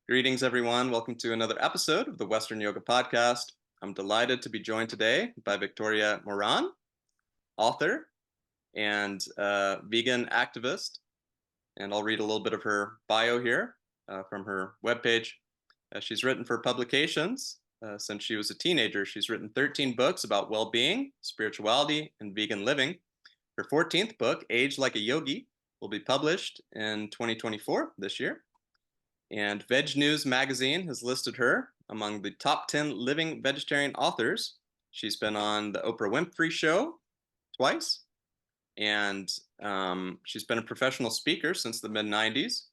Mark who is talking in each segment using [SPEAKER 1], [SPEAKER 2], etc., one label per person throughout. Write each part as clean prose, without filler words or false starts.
[SPEAKER 1] Greetings, everyone. Welcome to another episode of the Western Yoga Podcast. I'm delighted to be joined today by Victoria Moran, author and vegan activist. And I'll read a little bit of her bio here from her webpage. She's written for publications since she was a teenager. She's written 13 books about well-being, spirituality, and vegan living. Her 14th book, Age Like a Yogi, will be published in 2024, this year. And Veg News magazine has listed her among the top 10 living vegetarian authors. She's been on the Oprah Winfrey Show twice, and she's been a professional speaker since the mid-90s.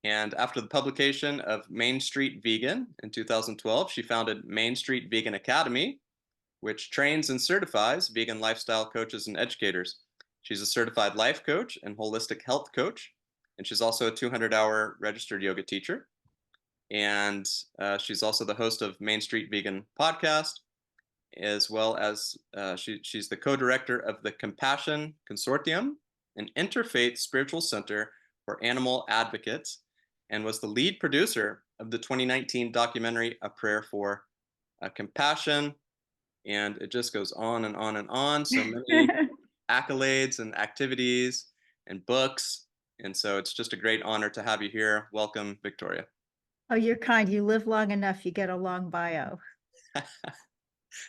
[SPEAKER 1] And after the publication of Main Street Vegan in 2012, she founded Main Street Vegan Academy, which trains and certifies vegan lifestyle coaches and educators. She's a certified life coach and holistic health coach, and she's also a 200-hour registered yoga teacher. And she's also the host of Main Street Vegan podcast, as well as she's the co-director of the Compassion Consortium, an interfaith spiritual center for animal advocates, and was the lead producer of the 2019 documentary A Prayer for Compassion. And it just goes on and on and on. So many accolades and activities and books. And so it's just a great honor to have you here. Welcome, Victoria.
[SPEAKER 2] Oh, you're kind. You live long enough, you get a long bio.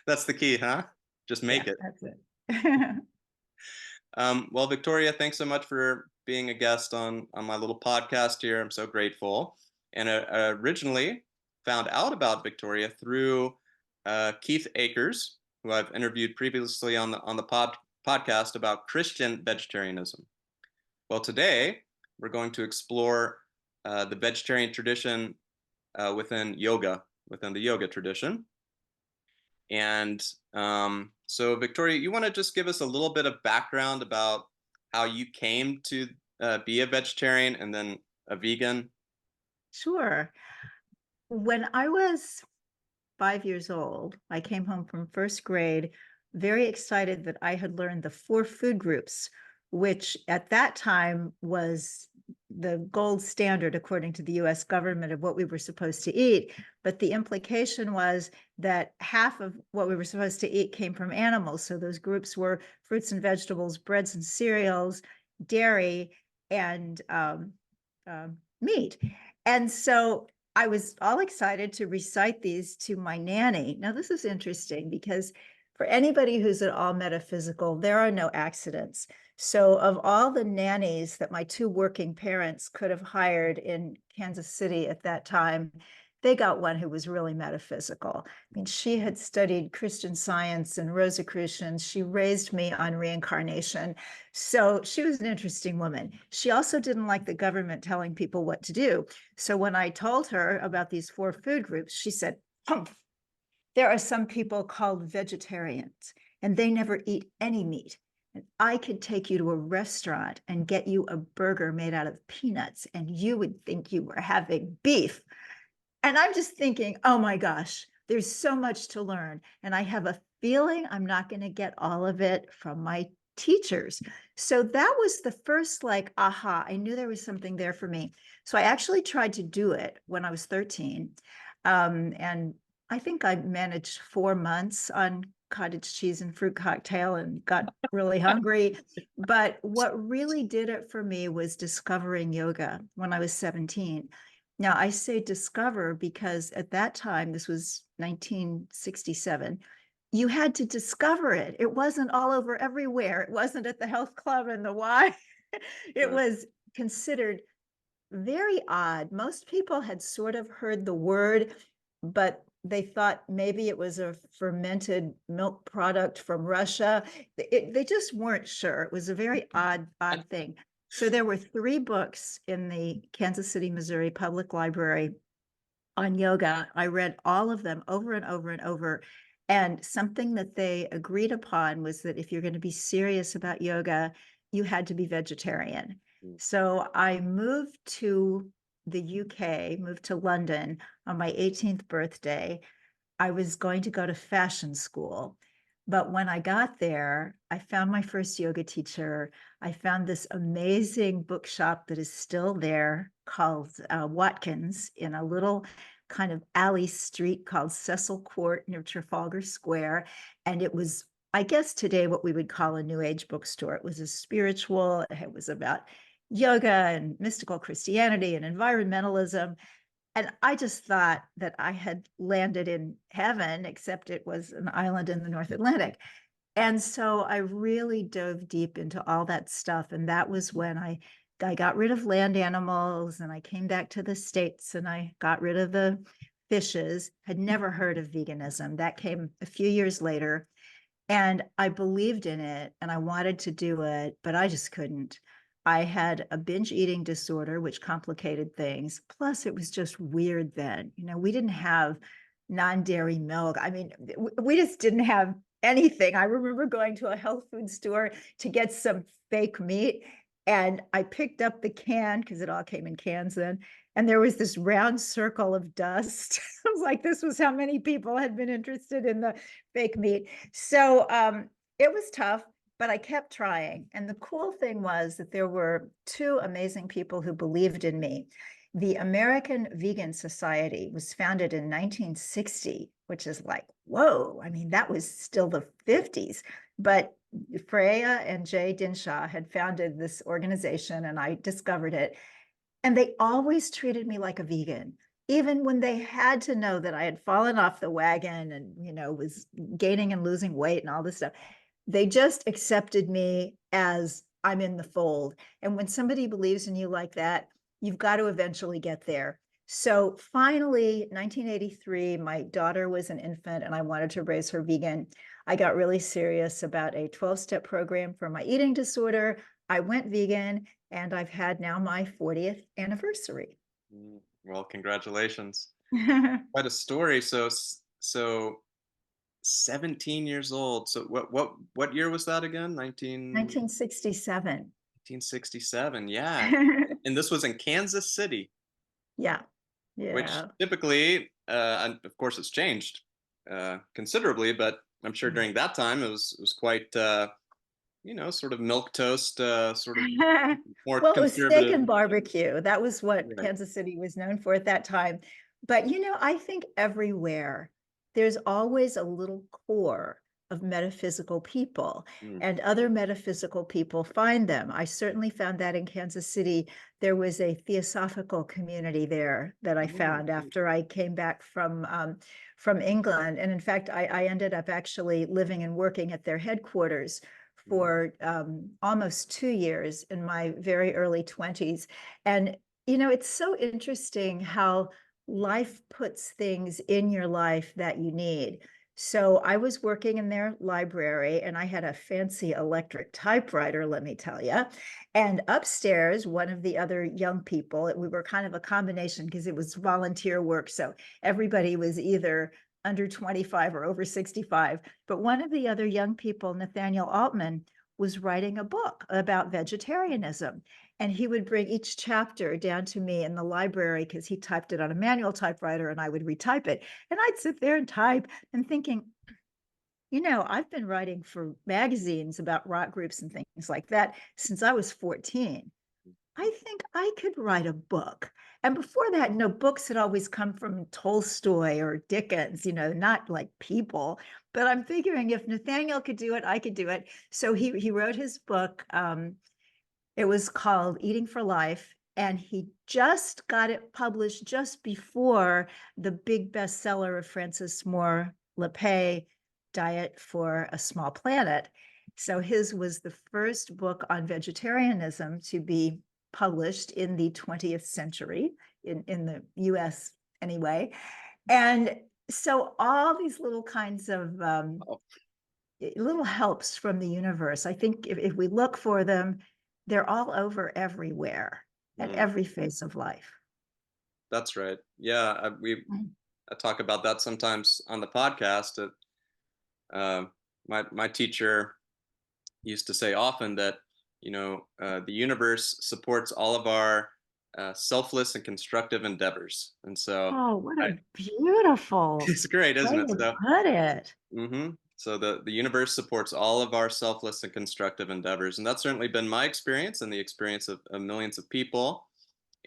[SPEAKER 1] That's the key, huh? Just make
[SPEAKER 2] Yeah,
[SPEAKER 1] it.
[SPEAKER 2] that's it.
[SPEAKER 1] Well, Victoria, thanks so much for being a guest on my little podcast here. I'm so grateful. And I originally found out about Victoria through Keith Akers, who I've interviewed previously on the podcast about Christian vegetarianism. Well, today we're going to explore the vegetarian tradition within the yoga tradition. And so, Victoria, you want to just give us a little bit of background about how you came to be a vegetarian and then a vegan?
[SPEAKER 2] Sure. When I was 5 years old, I came home from first grade, very excited that I had learned the 4 food groups, which at that time was the gold standard, according to the US government, of what we were supposed to eat. But the implication was that half of what we were supposed to eat came from animals. So those groups were fruits and vegetables, breads and cereals, dairy, and meat. And so I was all excited to recite these to my nanny. Now, this is interesting because for anybody who's at all metaphysical, there are no accidents. So of all the nannies that my 2 working parents could have hired in Kansas City at that time, they got one who was really metaphysical. I mean, she had studied Christian Science and Rosicrucians. She raised me on reincarnation. So she was an interesting woman. She also didn't like the government telling people what to do. So when I told her about these 4 food groups, she said, "Humph, there are some people called vegetarians, and they never eat any meat. And I could take you to a restaurant and get you a burger made out of peanuts, and you would think you were having beef." And I'm just thinking, oh my gosh, there's so much to learn. And I have a feeling I'm not going to get all of it from my teachers. So that was the first, like, aha, I knew there was something there for me. So I actually tried to do it when I was 13. And I think I managed 4 months on cottage cheese and fruit cocktail and got really hungry. But what really did it for me was discovering yoga when I was 17. Now, I say discover because at that time, this was 1967, you had to discover it. It wasn't all over everywhere. It wasn't at the health club and the Y. It was considered very odd. Most people had sort of heard the word, but they thought maybe it was a fermented milk product from Russia. They just weren't sure. It was a very odd thing. So there were 3 books in the Kansas City, Missouri Public Library on yoga. I read all of them over and over and over. And something that they agreed upon was that if you're going to be serious about yoga, you had to be vegetarian. So I moved to the UK, moved to London on my 18th birthday. I was going to go to fashion school. But when I got there, I found my first yoga teacher. I found this amazing bookshop that is still there called Watkins in a little kind of alley street called Cecil Court near Trafalgar Square. And it was, I guess today, what we would call a New Age bookstore. It was a spiritual, it was about yoga and mystical Christianity and environmentalism. And I just thought that I had landed in heaven, except it was an island in the North Atlantic. And so I really dove deep into all that stuff. And that was when I got rid of land animals and I came back to the States and I got rid of the fishes. Had never heard of veganism. That came a few years later. And I believed in it and I wanted to do it, but I just couldn't. I had a binge eating disorder, which complicated things. Plus, it was just weird then. You know, we didn't have non-dairy milk. I mean, we just didn't have anything. I remember going to a health food store to get some fake meat. And I picked up the can because it all came in cans then. And there was this round circle of dust. I was like, this was how many people had been interested in the fake meat. So it was tough, but I kept trying. And the cool thing was that there were two amazing people who believed in me. The American Vegan Society was founded in 1960, which is like, whoa, I mean, that was still the 50s. But Freya and Jay Dinshaw had founded this organization, and I discovered it. And they always treated me like a vegan, even when they had to know that I had fallen off the wagon and, you know, was gaining and losing weight and all this stuff. They just accepted me as I'm in the fold. And when somebody believes in you like that, you've got to eventually get there. So finally, 1983, my daughter was an infant and I wanted to raise her vegan. I got really serious about a 12-step program for my eating disorder. I went vegan and I've had now my 40th anniversary.
[SPEAKER 1] Well, congratulations. Quite a story. So 17 years old. So what year was that again?
[SPEAKER 2] 1967.
[SPEAKER 1] 1967. Yeah. And this was in Kansas City,
[SPEAKER 2] Yeah.
[SPEAKER 1] which
[SPEAKER 2] Yeah.
[SPEAKER 1] typically, and of course, it's changed considerably, but I'm sure during that time it was quite, sort of milk toast, sort of more
[SPEAKER 2] Well, it was steak
[SPEAKER 1] conservative.
[SPEAKER 2] and barbecue. That was what
[SPEAKER 1] Right.
[SPEAKER 2] Kansas City was known for at that time. But, you know, I think everywhere there's always a little core of metaphysical people,
[SPEAKER 1] Mm.
[SPEAKER 2] and other metaphysical people find them. I certainly found that in Kansas City. There was a theosophical community there that I
[SPEAKER 1] Oh,
[SPEAKER 2] found after I came back from England. And in fact, I ended up actually living and working at their headquarters
[SPEAKER 1] mm.
[SPEAKER 2] for almost 2 years in my very early 20s. And, you know, it's so interesting how life puts things in your life that you need. So I was working in their library and I had a fancy electric typewriter, let me tell you. And upstairs, one of the other young people, we were kind of a combination because it was volunteer work. So everybody was either under 25 or over 65. But one of the other young people, Nathaniel Altman, was writing a book about vegetarianism. And he would bring each chapter down to me in the library because he typed it on a manual typewriter and I would retype it. And I'd sit there and type and thinking, you know, I've been writing for magazines about rock groups and things like that since I was 14. I think I could write a book. And before that, you know, books had always come from Tolstoy or Dickens, you know, not like people. But I'm figuring if Nathaniel could do it, I could do it. So he wrote his book. It was called Eating for Life. And he just got it published just before the big bestseller of Frances Moore Lappé, Diet for a Small Planet. So his was the first book on vegetarianism to be published in the 20th century, in the US anyway. And so all these little kinds of
[SPEAKER 1] Oh,
[SPEAKER 2] little helps from the universe, I think if we look for them, they're all over everywhere at
[SPEAKER 1] mm,
[SPEAKER 2] every phase of life.
[SPEAKER 1] that's right. Yeah, I talk about that sometimes on the podcast. My teacher used to say often that the universe supports all of our selfless and constructive endeavors, and so
[SPEAKER 2] Oh, what
[SPEAKER 1] I,
[SPEAKER 2] a beautiful
[SPEAKER 1] it's great, isn't
[SPEAKER 2] way
[SPEAKER 1] it?
[SPEAKER 2] to
[SPEAKER 1] So,
[SPEAKER 2] put it.
[SPEAKER 1] the universe supports all of our selfless and constructive endeavors, and that's certainly been my experience and the experience of millions of people.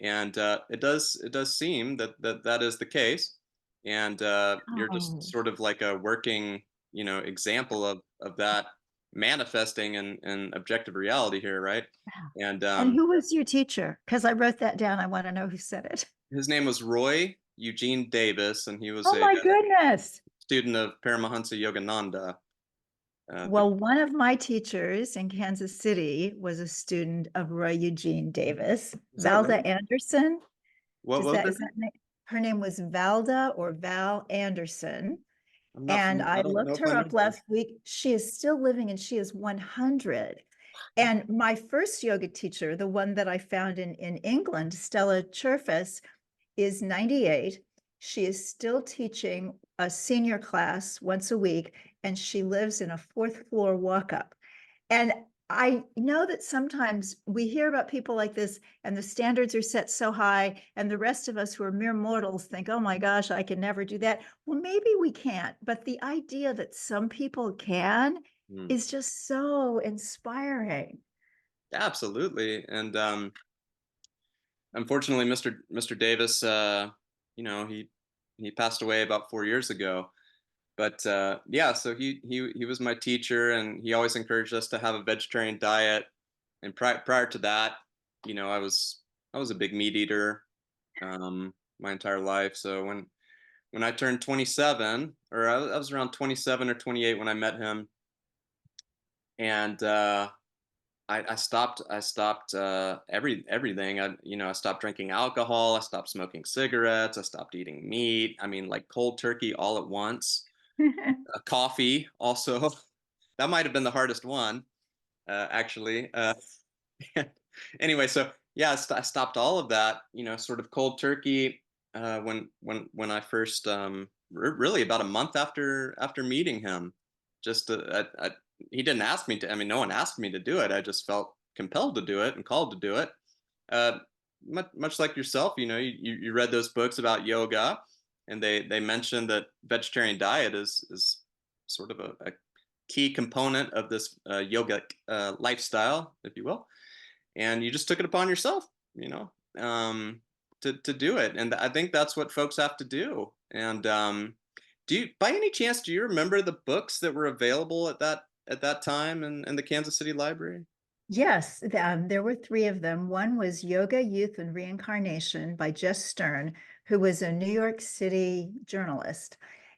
[SPEAKER 1] and it does seem that is the case, and you're just
[SPEAKER 2] Oh,
[SPEAKER 1] sort of like a working, example of that manifesting in objective reality here, right?
[SPEAKER 2] wow.
[SPEAKER 1] And
[SPEAKER 2] And who was your teacher? Because I wrote that down. I want to know who said it.
[SPEAKER 1] his name was Roy Eugene Davis, and he was
[SPEAKER 2] Oh
[SPEAKER 1] a
[SPEAKER 2] my goodness.
[SPEAKER 1] student of Paramahansa Yogananda. The
[SPEAKER 2] Well, one of my teachers in Kansas City was a student of Roy Eugene Davis,
[SPEAKER 1] Is that right?
[SPEAKER 2] Valda Anderson.
[SPEAKER 1] What was her
[SPEAKER 2] Is
[SPEAKER 1] name?
[SPEAKER 2] that name? Her name was Valda or Val Anderson.
[SPEAKER 1] I'm not
[SPEAKER 2] And
[SPEAKER 1] familiar. I
[SPEAKER 2] I
[SPEAKER 1] don't know
[SPEAKER 2] looked
[SPEAKER 1] if I
[SPEAKER 2] her
[SPEAKER 1] know
[SPEAKER 2] up
[SPEAKER 1] her.
[SPEAKER 2] last week. She is still living and she is 100. And my first yoga teacher, the one that I found in England, Stella Cherfas, is 98. She is still teaching a senior class once a week, and she lives in a fourth floor walk up. And I know that sometimes we hear about people like this, and the standards are set so high, and the rest of us who are mere mortals think, oh my gosh, I can never do that. Well, maybe we can't, but the idea that some people can
[SPEAKER 1] Hmm.
[SPEAKER 2] is just so inspiring.
[SPEAKER 1] Absolutely, and unfortunately, Mr. Davis, he passed away about 4 years ago. But yeah, so he was my teacher, and he always encouraged us to have a vegetarian diet. And prior to that, I was a big meat eater my entire life. So when I turned 27, or I was around 27 or 28 when I met him, and I stopped everything. I stopped drinking alcohol. I stopped smoking cigarettes. I stopped eating meat. I mean, like cold turkey all at once. Coffee also. That might have been the hardest one, actually. Anyway, so yeah, I stopped all of that. Sort of cold turkey when I first really about a month after meeting him. Just he didn't ask me to. I mean, no one asked me to do it. I just felt compelled to do it and called to do it. Uh, much like yourself, you read those books about yoga, and they mentioned that vegetarian diet is sort of a key component of this yogic lifestyle, if you will, and you just took it upon yourself, you know, um, to do it, and I think that's what folks have to do. And by any chance, do you remember the books that were available at that time in the Kansas City Library?
[SPEAKER 2] Yes, there were three of them. One was Yoga, Youth, and Reincarnation by Jess Stern, who was a New York City journalist.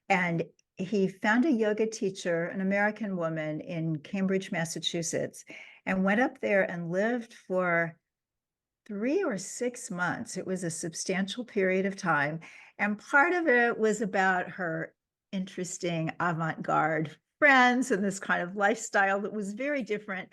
[SPEAKER 2] And he found a yoga teacher, an American woman in Cambridge, Massachusetts, and went up there and lived for 3 or 6 months. It was a substantial period of time. And part of it was about her interesting avant-garde friends and this kind of lifestyle that was very different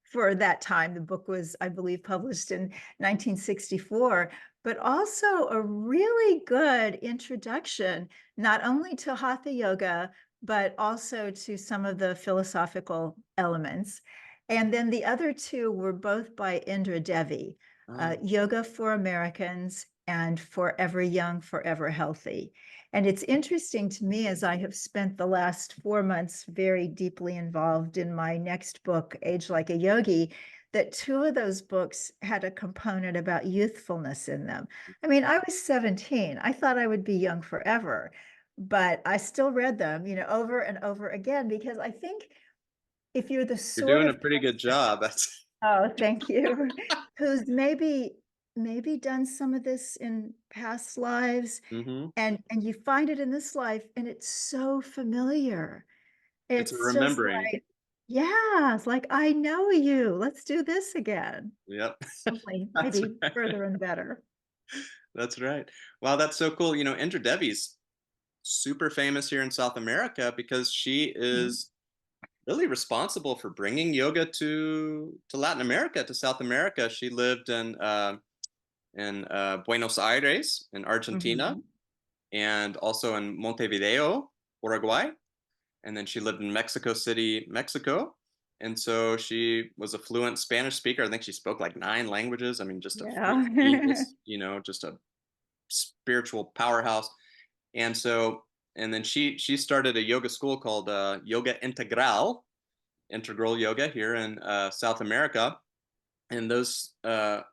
[SPEAKER 2] for that time. The book was, I believe, published in 1964, but also a really good introduction, not only to Hatha Yoga, but also to some of the philosophical elements. And then the other two were both by Indra Devi,
[SPEAKER 1] Oh,
[SPEAKER 2] Yoga for Americans and Forever Young, Forever Healthy. And it's interesting to me as I have spent the last 4 months very deeply involved in my next book, Age Like a Yogi, that two of those books had a component about youthfulness in them. I mean, I was 17. I thought I would be young forever, but I still read them, over and over again, because I think if you're the
[SPEAKER 1] you're
[SPEAKER 2] sort
[SPEAKER 1] doing a
[SPEAKER 2] of
[SPEAKER 1] pretty good
[SPEAKER 2] person,
[SPEAKER 1] job. That's
[SPEAKER 2] oh, thank you, who's maybe done some of this in past lives,
[SPEAKER 1] hmm
[SPEAKER 2] and you find it in this life, and it's so familiar.
[SPEAKER 1] it's a
[SPEAKER 2] It's just
[SPEAKER 1] remembering.
[SPEAKER 2] like, yeah, it's like, I know you. Let's do this again.
[SPEAKER 1] Yep,
[SPEAKER 2] Only
[SPEAKER 1] that's
[SPEAKER 2] maybe
[SPEAKER 1] right.
[SPEAKER 2] further and better.
[SPEAKER 1] That's right. Wow, that's so cool. Indra Devi's super famous here in South America because she
[SPEAKER 2] Mhm.
[SPEAKER 1] is really responsible for bringing yoga to Latin America, to South America. She lived in Buenos Aires in Argentina,
[SPEAKER 2] Mhm.
[SPEAKER 1] and also in Montevideo, Uruguay, and then she lived in Mexico City, Mexico. And so she was a fluent Spanish speaker. I think she spoke like 9 languages. I mean, just a
[SPEAKER 2] Yeah.
[SPEAKER 1] genius, just a spiritual powerhouse. And so, and then she started a yoga school called Yoga Integral yoga here in South America. And those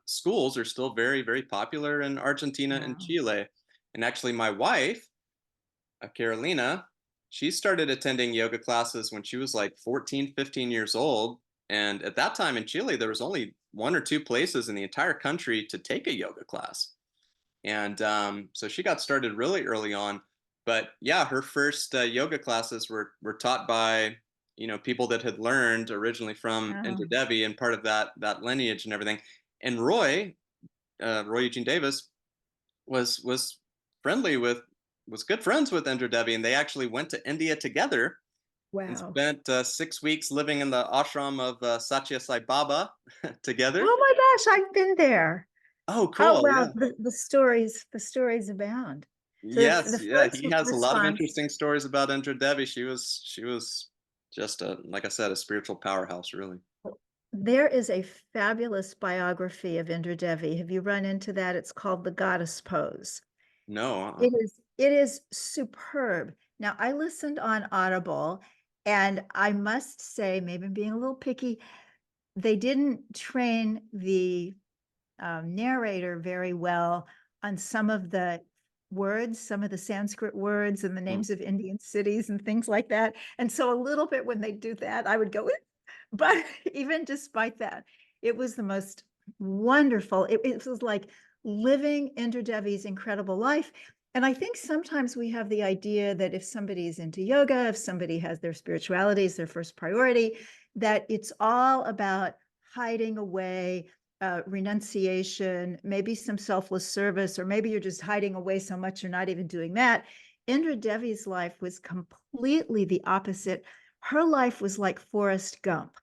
[SPEAKER 1] schools are still very, very popular in Argentina and
[SPEAKER 2] Wow.
[SPEAKER 1] Chile. And actually, my wife, Carolina, she started attending yoga classes when she was like 14, 15 years old. And at that time in Chile, there was only one or two places in the entire country to take a yoga class. And so she got started really early on. But yeah, her first yoga classes were taught by people that had learned originally from Indra
[SPEAKER 2] Oh,
[SPEAKER 1] Devi and part of that lineage and everything. And Roy Eugene Davis was friendly with was good friends with Indra Devi, and they actually went to India together and
[SPEAKER 2] wow.
[SPEAKER 1] spent 6 weeks living in the ashram of Satya Sai Baba together.
[SPEAKER 2] Oh my gosh, I've been there.
[SPEAKER 1] Oh,
[SPEAKER 2] Oh,
[SPEAKER 1] cool!
[SPEAKER 2] wow,
[SPEAKER 1] Yeah.
[SPEAKER 2] the stories abound. So
[SPEAKER 1] Yes,
[SPEAKER 2] the
[SPEAKER 1] yeah,
[SPEAKER 2] first
[SPEAKER 1] he has a lot of
[SPEAKER 2] response,
[SPEAKER 1] interesting stories about Indra Devi. She was just like I said, a spiritual powerhouse, really.
[SPEAKER 2] there is a fabulous biography of Indra Devi. Have you run into that? It's called The Goddess Pose.
[SPEAKER 1] No,
[SPEAKER 2] It is superb. Now, I listened on Audible, and I must say, maybe I'm being a little picky, they didn't train the narrator very well on some of the words, some of the Sanskrit words and the
[SPEAKER 1] mm,
[SPEAKER 2] names of Indian cities and things like that. And so a little bit when they do that, I would go, "Eh." But even despite that, it was the most wonderful. It was like living Indra Devi's incredible life. And I think sometimes we have the idea that if somebody is into yoga, if somebody has their spirituality as their first priority, that it's all about hiding away, renunciation, maybe some selfless service, or maybe you're just hiding away so much you're not even doing that. Indra Devi's life was completely the opposite. Her life was like Forrest Gump,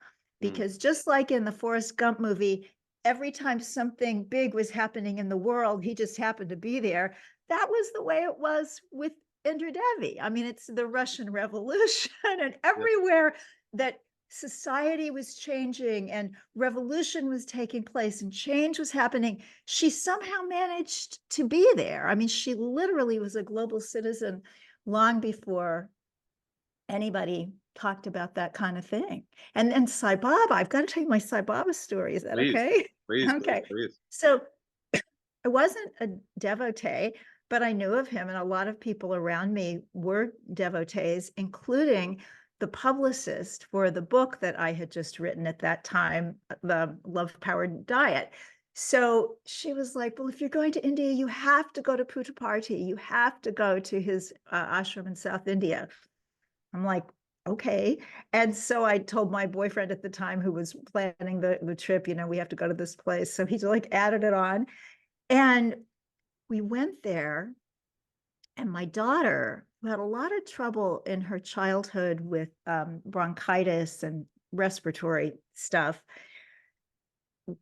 [SPEAKER 1] mm,
[SPEAKER 2] because just like in the Forrest Gump movie, every time something big was happening in the world, he just happened to be there. That was the way it was with Indra Devi. I mean, it's the Russian Revolution, and
[SPEAKER 1] yeah,
[SPEAKER 2] everywhere that society was changing and revolution was taking place and change was happening, she somehow managed to be there. I mean, she literally was a global citizen long before anybody talked about that kind of thing. And Sai Baba, I've got to tell you my Sai Baba story. Is that
[SPEAKER 1] please,
[SPEAKER 2] okay?
[SPEAKER 1] please, please,
[SPEAKER 2] Okay.
[SPEAKER 1] please.
[SPEAKER 2] So I wasn't a devotee, but I knew of him, and a lot of people around me were devotees, including the publicist for the book that I had just written at that time, The Love Powered Diet. So she was like, "Well, if you're going to India, you have to go to Puttaparthi. You have to go to his ashram in South India." I'm like, okay. And so I told my boyfriend at the time, who was planning the trip, we have to go to this place. So he's like added it on. And we went there, and my daughter, who had a lot of trouble in her childhood with bronchitis and respiratory stuff,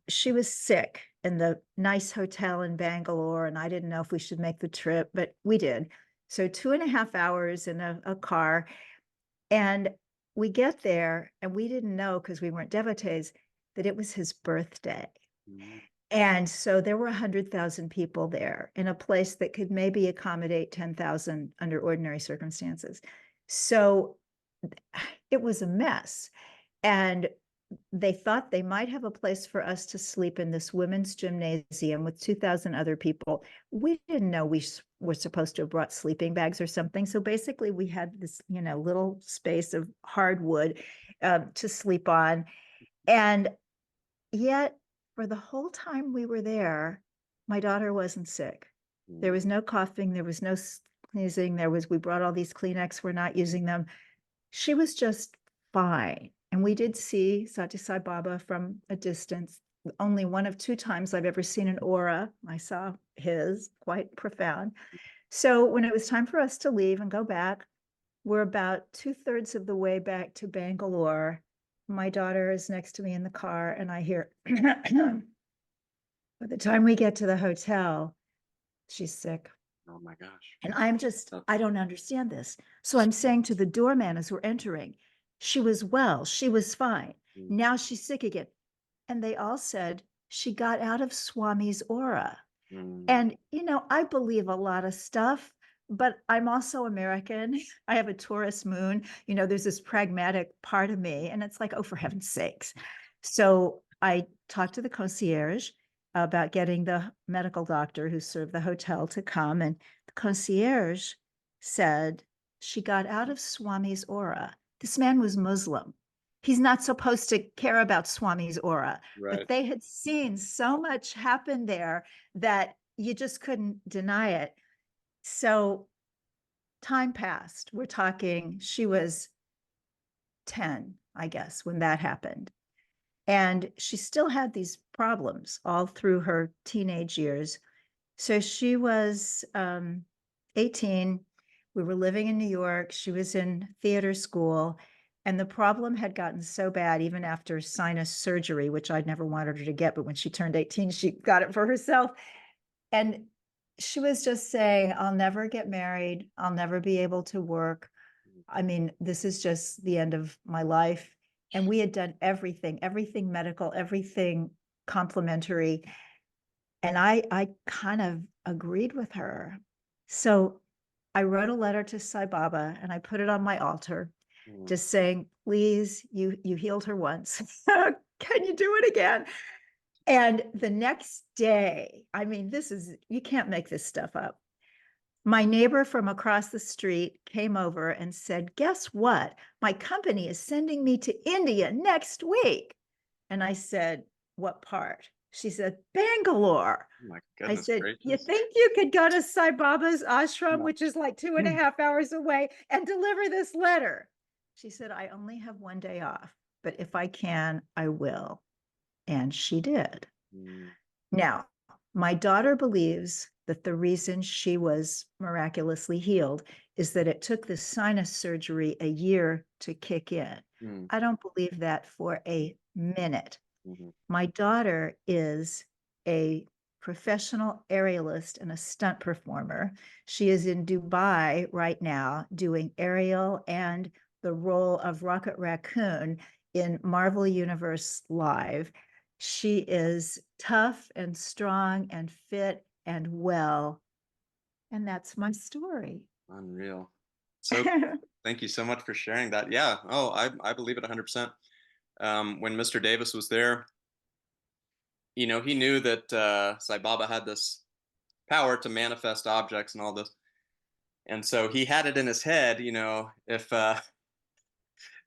[SPEAKER 2] she was sick in the nice hotel in Bangalore, and I didn't know if we should make the trip, but we did. So 2.5 hours in a car, and we get there, and we didn't know, because we weren't devotees, that it was his birthday.
[SPEAKER 1] Mm,
[SPEAKER 2] And so there were 100,000 people there in a place that could maybe accommodate 10,000 under ordinary circumstances. So it was a mess. And they thought they might have a place for us to sleep in this women's gymnasium with 2,000 other people. We didn't know we were supposed to have brought sleeping bags or something. So basically, we had this, little space of hardwood to sleep on. And yet, for the whole time we were there, my daughter wasn't sick. There
[SPEAKER 1] mm,
[SPEAKER 2] was no coughing, there was no sneezing, we brought all these Kleenex, we're not using them. She was just fine. And we did see Satya Sai Baba from a distance. Only one of two times I've ever seen an aura. I saw his, quite profound. So when it was time for us to leave and go back, we're about 2/3 of the way back to Bangalore. My daughter is next to me in the car, and I hear, by the time we get to the hotel, she's sick.
[SPEAKER 1] oh my gosh.
[SPEAKER 2] And
[SPEAKER 1] Uh,
[SPEAKER 2] I don't understand this. So I'm saying to the doorman as we're entering, she was well, she was fine.
[SPEAKER 1] mm,
[SPEAKER 2] Now she's sick again. And they all said she got out of Swami's aura.
[SPEAKER 1] mm,
[SPEAKER 2] And, I believe a lot of stuff, but I'm also American. I have a Taurus moon. There's this pragmatic part of me, and it's like, oh, for heaven's sakes. So I talked to the concierge about getting the medical doctor who served the hotel to come. And the concierge said she got out of Swami's aura. This man was Muslim. He's not supposed to care about Swami's aura,
[SPEAKER 1] Right.
[SPEAKER 2] but they had seen so much happen there that you just couldn't deny it. So time passed. We're talking, she was 10, I guess, when that happened. And she still had these problems all through her teenage years. So she was 18. We were living in New York. She was in theater school. And the problem had gotten so bad, even after sinus surgery, which I'd never wanted her to get. But when she turned 18, she got it for herself. And she was just saying, I'll never get married. I'll never be able to work. I mean, this is just the end of my life. And we had done everything medical, everything complimentary. And I kind of agreed with her. So I wrote a letter to Sai Baba and I put it on my altar, just saying, please, you healed her once. Can you do it again? And the next day, I mean, you can't make this stuff up. My neighbor from across the street came over and said, guess what? My company is sending me to India next week. And I said, what part? She said, Bangalore.
[SPEAKER 1] Oh my
[SPEAKER 2] I
[SPEAKER 1] goodness
[SPEAKER 2] said, you
[SPEAKER 1] gracious.
[SPEAKER 2] think you could go to Sai Baba's ashram,
[SPEAKER 1] No.
[SPEAKER 2] which is like 2.5 hours away, and deliver this letter? She said, I only have one day off, but if I can, I will. And she did. Now, my daughter believes that the reason she was miraculously healed is that it took the sinus surgery a year to kick in. I don't believe that for a minute. My daughter is a professional aerialist and a stunt performer. She is in Dubai right now doing aerial and the role of Rocket Raccoon in Marvel Universe Live. She is tough and strong and fit and well. And that's my story.
[SPEAKER 1] Unreal. So thank you so much for sharing that. Yeah. Oh, I believe it 100%. When Mr. Davis was there, he knew that Sai Baba had this power to manifest objects and all this. And so he had it in his head,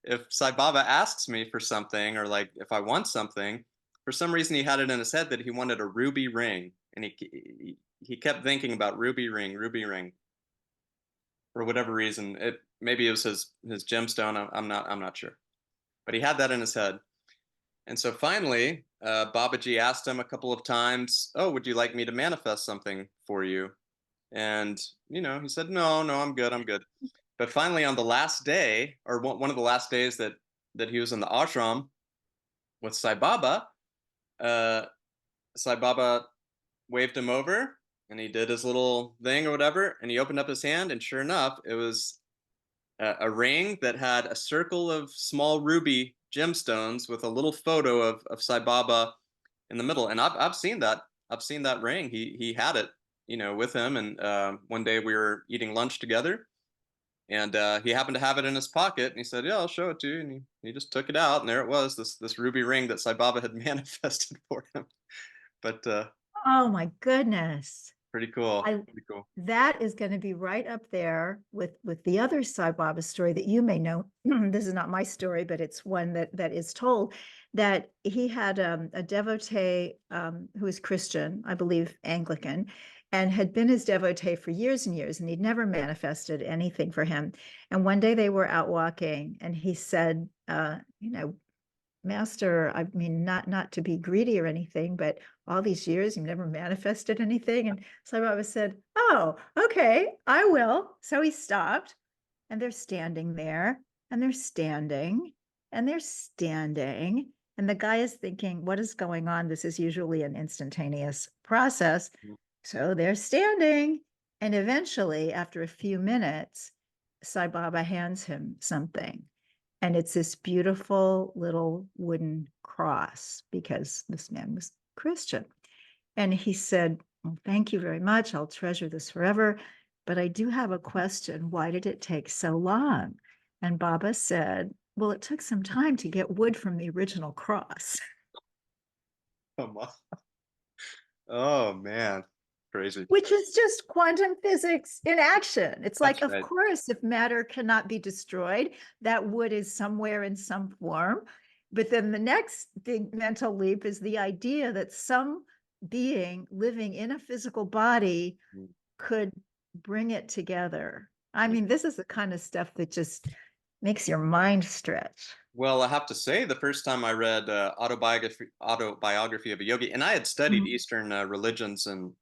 [SPEAKER 1] if Sai Baba asks me for something, or like if I want something, for some reason he had it in his head that he wanted a ruby ring, and he kept thinking about ruby ring, for whatever reason. Maybe it was his gemstone. I'm not sure, but he had that in his head. And so finally, Babaji asked him a couple of times, "Oh, would you like me to manifest something for you?" And he said, "No, no, I'm good, I'm good." But finally, on the last day, or one of the last days that he was in the ashram with Sai Baba, uh, Sai Baba waved him over, and he did his little thing or whatever, and he opened up his hand, and sure enough, it was a ring that had a circle of small ruby gemstones with a little photo of Sai Baba in the middle. And I've seen that. I've seen that ring. He had it, with him. And one day we were eating lunch together, and he happened to have it in his pocket. And he said, "Yeah, I'll show it to you." And he just took it out, and there it was, this ruby ring that Sai Baba had manifested for him. But
[SPEAKER 2] Oh my goodness.
[SPEAKER 1] pretty cool. Pretty cool.
[SPEAKER 2] That is going to be right up there with the other Sai Baba story that you may know. This is not my story, but it's one that is told, that he had a devotee who was Christian, I believe Anglican, and had been his devotee for years and years, and he'd never manifested anything for him. And one day they were out walking, and he said, Master, I mean, not to be greedy or anything, but all these years you've never manifested anything. And Sai Baba said, oh, okay, I will. So he stopped, and they're standing there, and they're standing, and they're standing. And the guy is thinking, what is going on? This is usually an instantaneous process. So they're standing. And eventually, after a few minutes, Sai Baba hands him something. And it's this beautiful little wooden cross, because this man was Christian. And he said, well, thank you very much. I'll treasure this forever. But I do have a question. Why did it take so long? And Baba said, well, it took some time to get wood from the original cross.
[SPEAKER 1] Come on. Oh man, crazy.
[SPEAKER 2] Which is just quantum physics in action. It's
[SPEAKER 1] That's
[SPEAKER 2] like, of
[SPEAKER 1] right.
[SPEAKER 2] course, if matter cannot be destroyed, that wood is somewhere in some form. But then the next big mental leap is the idea that some being living in a physical body
[SPEAKER 1] Mm,
[SPEAKER 2] could bring it together. I
[SPEAKER 1] mm.
[SPEAKER 2] mean, this is the kind of stuff that just makes your mind stretch.
[SPEAKER 1] Well, I have to say, the first time I read autobiography of a yogi, and I had studied
[SPEAKER 2] Mhm.
[SPEAKER 1] Eastern religions in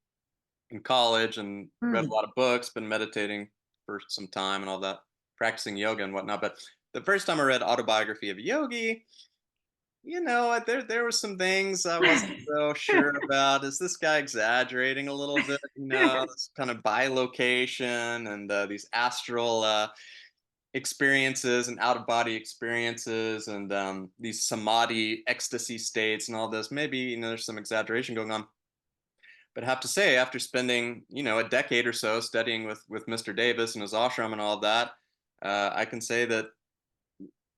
[SPEAKER 1] college and read a
[SPEAKER 2] Mm.
[SPEAKER 1] lot of books, been meditating for some time and all that, practicing yoga and whatnot. But the first time I read autobiography of a yogi, there were some things I wasn't so sure about. Is this guy exaggerating a little bit? This kind of bilocation and these astral experiences and out of body experiences and these samadhi ecstasy states and all this. Maybe there's some exaggeration going on. But I have to say, after spending a decade or so studying with Mr. Davis and his ashram and all of that, I can say that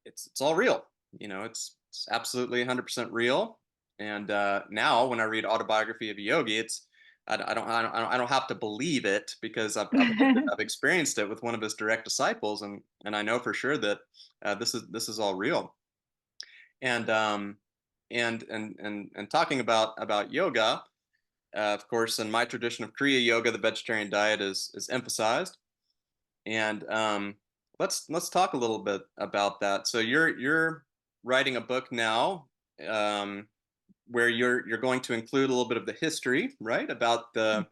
[SPEAKER 1] it's all real. It's absolutely 100% real. And now, when I read autobiography of a yogi, I don't have to believe it because I've lived it, I've experienced it with one of his direct disciples, and I know for sure that this is all real. And and talking about yoga, of course, in my tradition of Kriya yoga, the vegetarian diet is emphasized. And let's talk a little bit about that. So you're writing a book now, um, where you're going to include a little bit of the history, right, about the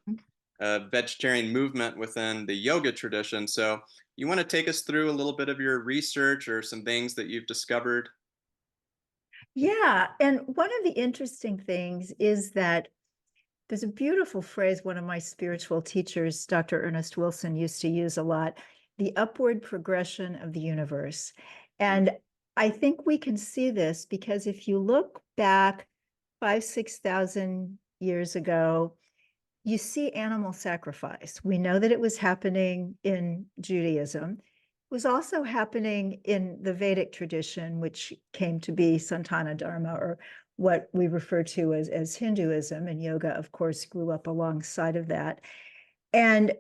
[SPEAKER 1] vegetarian movement within the yoga tradition. So you want to take us through a little bit of your research or some things that you've discovered?
[SPEAKER 2] Yeah. And one of the interesting things is that there's a beautiful phrase one of my spiritual teachers, Dr. Ernest Wilson, used to use a lot, the upward progression of the universe.
[SPEAKER 1] Mm,
[SPEAKER 2] And I think we can see this because if you look back 5,000, 6,000 years ago, you see animal sacrifice. We know that it was happening in Judaism. It was also happening in the Vedic tradition, which came to be Santana Dharma, or what we refer to as Hinduism. And yoga, of course, grew up alongside of that. And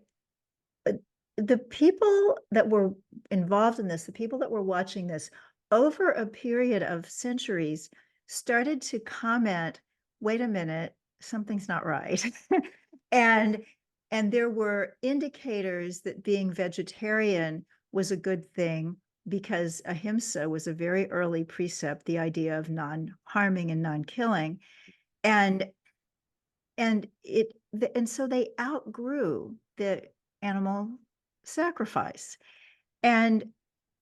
[SPEAKER 2] the people that were involved in this, the people that were watching this over a period of centuries, started to comment, wait a minute, something's not right. and and there were indicators that being vegetarian was a good thing because ahimsa was a very early precept, the idea of non-harming and non-killing. And and so they outgrew the animal sacrifice. And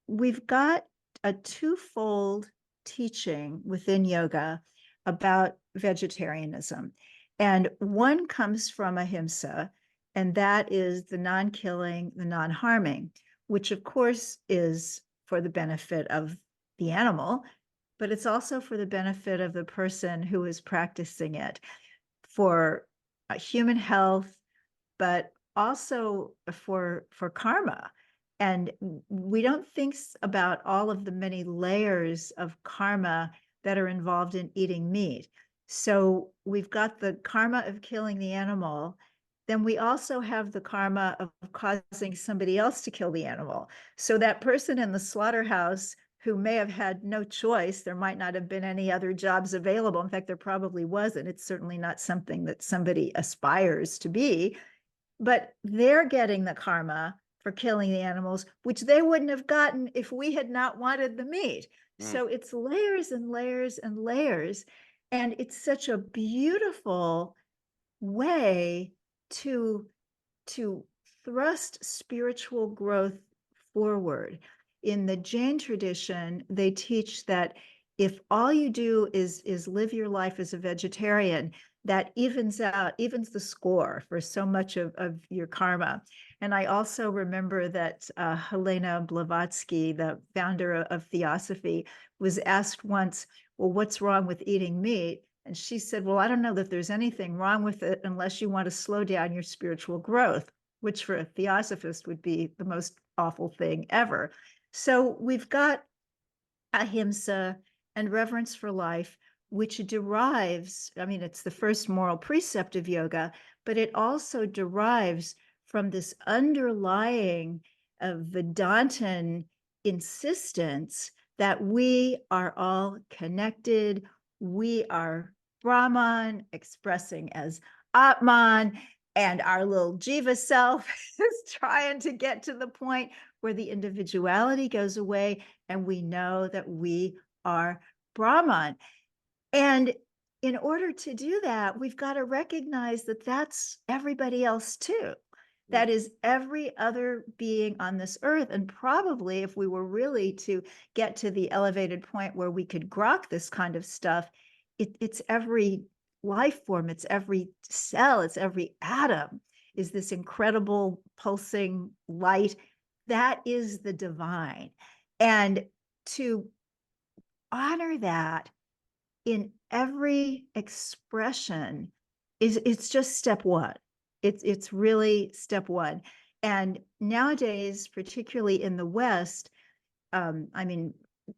[SPEAKER 2] we've got a twofold teaching within yoga about vegetarianism. And one comes from ahimsa, and that is the non-killing, the non-harming, which of course is for the benefit of the animal, but it's also for the benefit of the person who is practicing it for human health, but also for karma. And we don't think about all of the many layers of karma that are involved in eating meat. So we've got the karma of killing the animal. Then we also have the karma of causing somebody else to kill the animal. So that person in the slaughterhouse who may have had no choice, there might not have been any other jobs available. In fact, there probably wasn't. It's certainly not something that somebody aspires to be, but they're getting the karma for killing the animals, which they wouldn't have gotten if we had not wanted the meat.
[SPEAKER 1] mm,
[SPEAKER 2] So it's layers and layers and layers. And it's such a beautiful way to to thrust spiritual growth forward. In the Jain tradition, they teach that if all you do is live your life as a vegetarian, that evens the score for so much of your karma. And I also remember that Helena Blavatsky, the founder of Theosophy, was asked once, well, what's wrong with eating meat? And she said, well, I don't know that there's anything wrong with it unless you want to slow down your spiritual growth, which for a theosophist would be the most awful thing ever. So we've got ahimsa and reverence for life, which derives, I mean, it's the first moral precept of yoga, but it also derives from this underlying Vedantan insistence that we are all connected. We are Brahman expressing as Atman, and our little Jiva self is trying to get to the point where the individuality goes away and we know that we are Brahman. And in order to do that, we've got to recognize that that's everybody else too. That is every other being on this earth. And probably if we were really to get to the elevated point where we could grok this kind of stuff, it's every life form, it's every cell, it's every atom is this incredible pulsing light. That is the divine. And to honor that in every expression it's just step one. It's really step one. And nowadays, particularly in the West, I mean,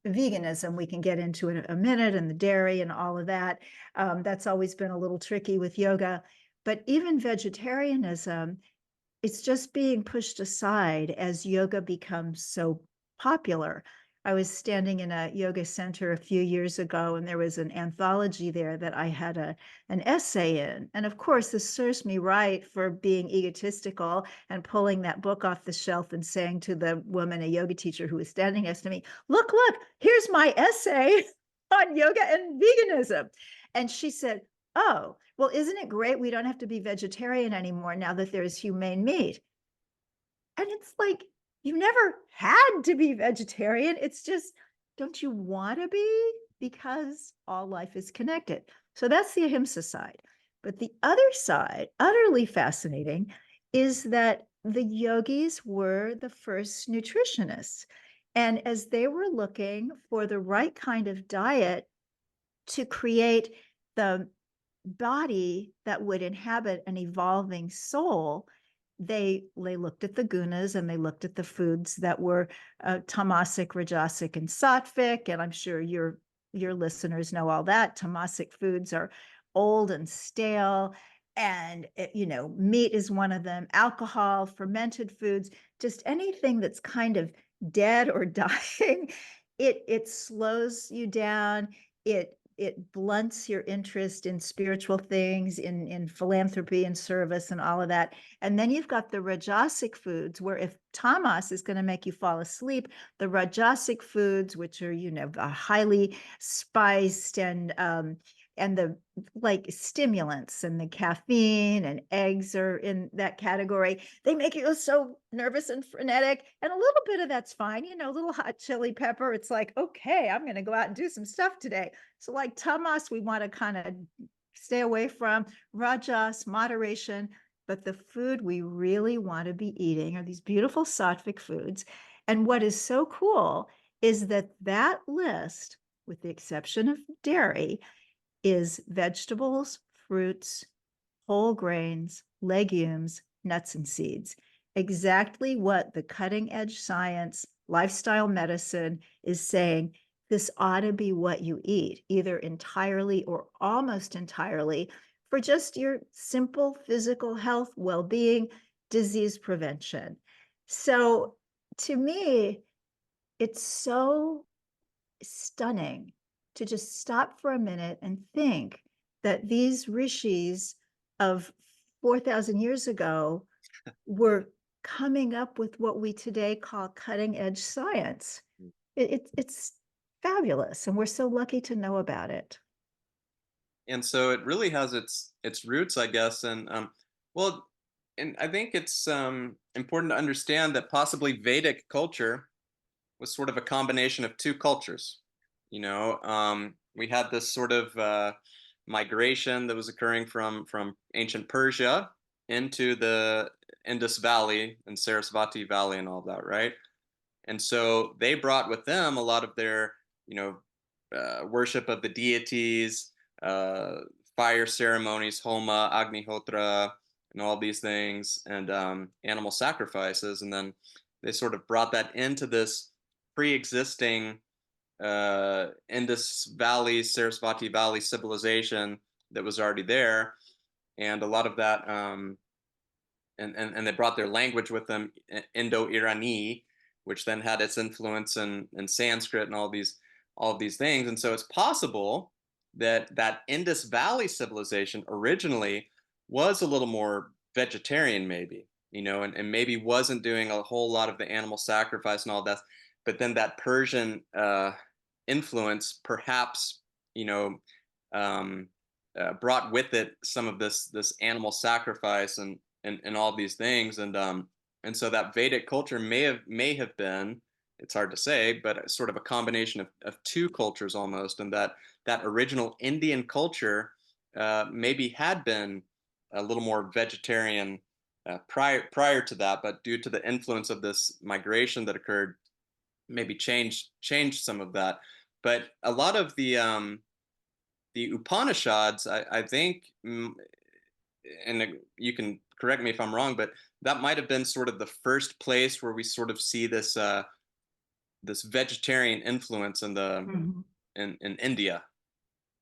[SPEAKER 2] veganism we can get into in a minute, and the dairy and all of that. That's always been a little tricky with yoga. But even vegetarianism, it's just being pushed aside as yoga becomes so popular. I was standing in a yoga center a few years ago, and there was an anthology there that I had an essay in. And of course, this serves me right for being egotistical and pulling that book off the shelf and saying to the woman, a yoga teacher who was standing next to me, look, here's my essay on yoga and veganism. And she said, oh, well, isn't it great we don't have to be vegetarian anymore now that there's humane meat? And it's like, you've never had to be vegetarian. It's just, don't you want to be? Because all life is connected. So that's the ahimsa side. But the other side, utterly fascinating, is that the yogis were the first nutritionists. And as they were looking for the right kind of diet to create the body that would inhabit an evolving soul, they looked at the gunas and they looked at the foods that were tamasic, rajasic, and sattvic. And I'm sure your listeners know all that. Tamasic foods are old and stale, and meat is one of them. Alcohol, fermented foods, just anything that's kind of dead or dying, it slows you down. It blunts your interest in spiritual things, in philanthropy and service and all of that. And then you've got the rajasic foods, where if tamas is going to make you fall asleep, the rajasic foods, which are, highly spiced and the like stimulants and the caffeine and eggs are in that category. They make you so nervous and frenetic. And a little bit of that's fine, a little hot chili pepper. It's like, okay, I'm going to go out and do some stuff today. So like tamas, we want to kind of stay away from. Rajas, moderation. But the food we really want to be eating are these beautiful sattvic foods. And what is so cool is that list, with the exception of dairy, is vegetables, fruits, whole grains, legumes, nuts, and seeds. Exactly what the cutting edge science, lifestyle medicine is saying. This ought to be what you eat, either entirely or almost entirely, for just your simple physical health, well-being, disease prevention. So to me, it's so stunning to just stop for a minute and think that these rishis of 4,000 years ago were coming up with what we today call cutting edge science. It's fabulous, and we're so lucky to know about it.
[SPEAKER 1] And so it really has its roots, I guess. And well, and I think it's important to understand that possibly Vedic culture was sort of a combination of two cultures. We had this sort of migration that was occurring from ancient Persia into the Indus Valley and Sarasvati Valley and all that, right? And so they brought with them a lot of their, worship of the deities, uh, fire ceremonies, Homa, Agnihotra, and all these things, and animal sacrifices. And then they sort of brought that into this pre-existing Indus Valley, Sarasvati Valley civilization that was already there, and a lot of that, and they brought their language with them, Indo-Irani, which then had its influence in Sanskrit and all of these things. And so it's possible that that Indus Valley civilization originally was a little more vegetarian, maybe, and maybe wasn't doing a whole lot of the animal sacrifice and all that. But then that Persian influence, perhaps, you know, um, brought with it some of this animal sacrifice and all these things, and so that Vedic culture may have been, it's hard to say, but sort of a combination of two cultures almost, and that original Indian culture maybe had been a little more vegetarian prior to that, but due to the influence of this migration that occurred, maybe changed some of that. But a lot of the Upanishads, I think, and you can correct me if I'm wrong, but that might have been sort of the first place where we sort of see this vegetarian influence
[SPEAKER 2] Mhm.
[SPEAKER 1] in India.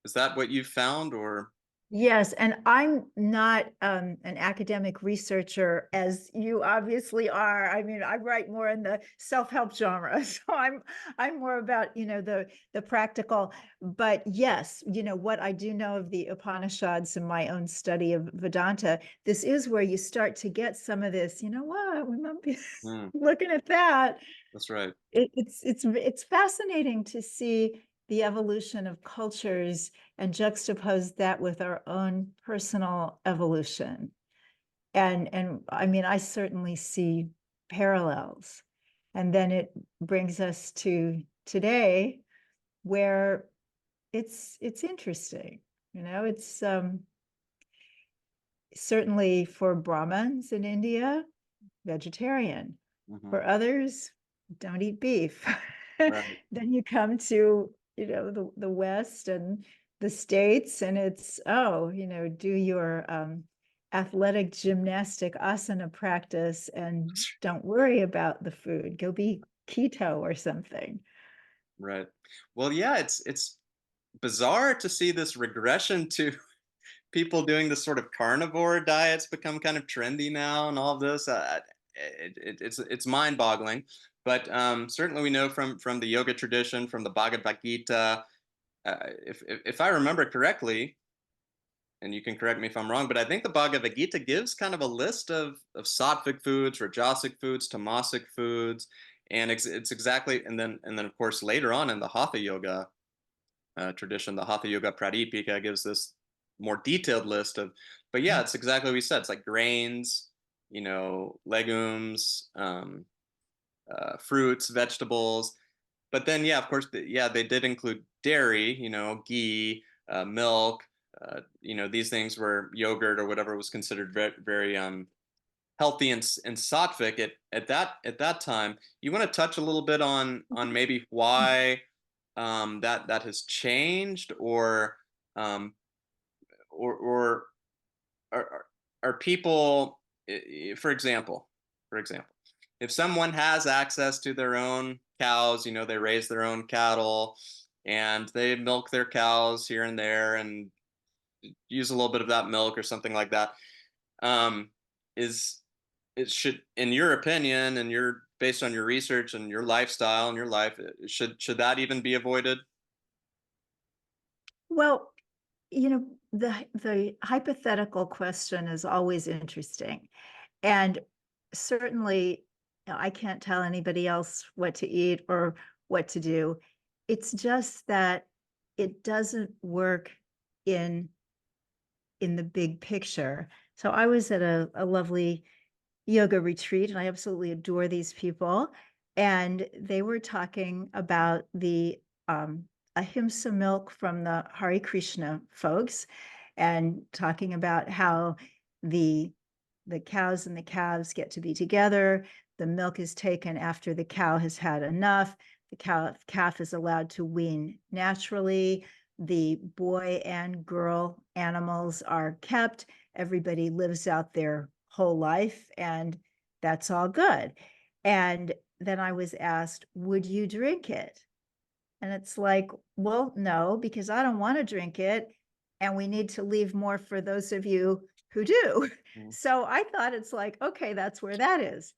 [SPEAKER 1] Is that what you've found, or?
[SPEAKER 2] Yes, and I'm not an academic researcher as you obviously are. I mean, I write more in the self-help genre, so I'm more about, the practical. But yes, what I do know of the Upanishads and my own study of Vedanta, this is where you start to get some of this, what, we might be
[SPEAKER 1] Hmm,
[SPEAKER 2] looking at that.
[SPEAKER 1] that's right.
[SPEAKER 2] It's fascinating to see the evolution of cultures and juxtapose that with our own personal evolution. And I mean, I certainly see parallels. And then it brings us to today where it's interesting. It's certainly for Brahmins in India, vegetarian.
[SPEAKER 1] Hmm.
[SPEAKER 2] For others, don't eat beef.
[SPEAKER 1] Right.
[SPEAKER 2] Then you come to, the West and the States, and it's, oh, do your athletic gymnastic asana practice and don't worry about the food. Go be keto or something.
[SPEAKER 1] Right. Well, yeah, it's bizarre to see this regression to people doing this sort of carnivore diets become kind of trendy now and all of this. It's mind-boggling, but certainly we know from the yoga tradition, from the Bhagavad Gita, if I remember correctly, and you can correct me if I'm wrong, but I think the Bhagavad Gita gives kind of a list of sattvic foods, rajasic foods, tamasic foods, and it's exactly, and then of course later on in the Hatha Yoga tradition, the Hatha Yoga Pradipika gives this more detailed list of, but yeah, it's exactly what we said. It's like grains, legumes, fruits, vegetables. But then, yeah, of course, yeah, they did include dairy, ghee, milk, these things were yogurt or whatever was considered very, very healthy and sattvic at that time. You want to touch a little bit on maybe why that has changed, um, or are people, for example, if someone has access to their own cows, they raise their own cattle and they milk their cows here and there and use a little bit of that milk or something like that, um, is it should, in your opinion and your based on your research and your lifestyle and your life, should that even be avoided?
[SPEAKER 2] Well, the hypothetical question is always interesting. And certainly, I can't tell anybody else what to eat or what to do. It's just that it doesn't work in in the big picture. So I was at a lovely yoga retreat, and I absolutely adore these people. And they were talking about the ahimsa milk from the Hare Krishna folks, and talking about how the the cows and the calves get to be together. The milk is taken after the cow has had enough. The calf is allowed to wean naturally. The boy and girl animals are kept. Everybody lives out their whole life, and that's all good. And then I was asked, would you drink it? And it's like, well, no, because I don't want to drink it. And we need to leave more for those of you who do.
[SPEAKER 1] Mm.
[SPEAKER 2] So I thought it's like, okay, that's where that is.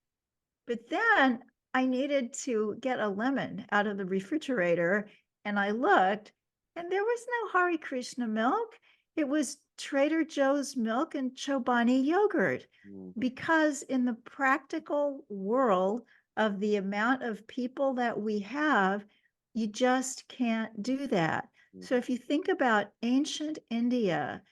[SPEAKER 2] But then I needed to get a lemon out of the refrigerator. And I looked, and there was no Hare Krishna milk. It was Trader Joe's milk and Chobani yogurt.
[SPEAKER 1] Mhm.
[SPEAKER 2] Because in the practical world of the amount of people that we have, you just can't do that. So if you think about ancient India,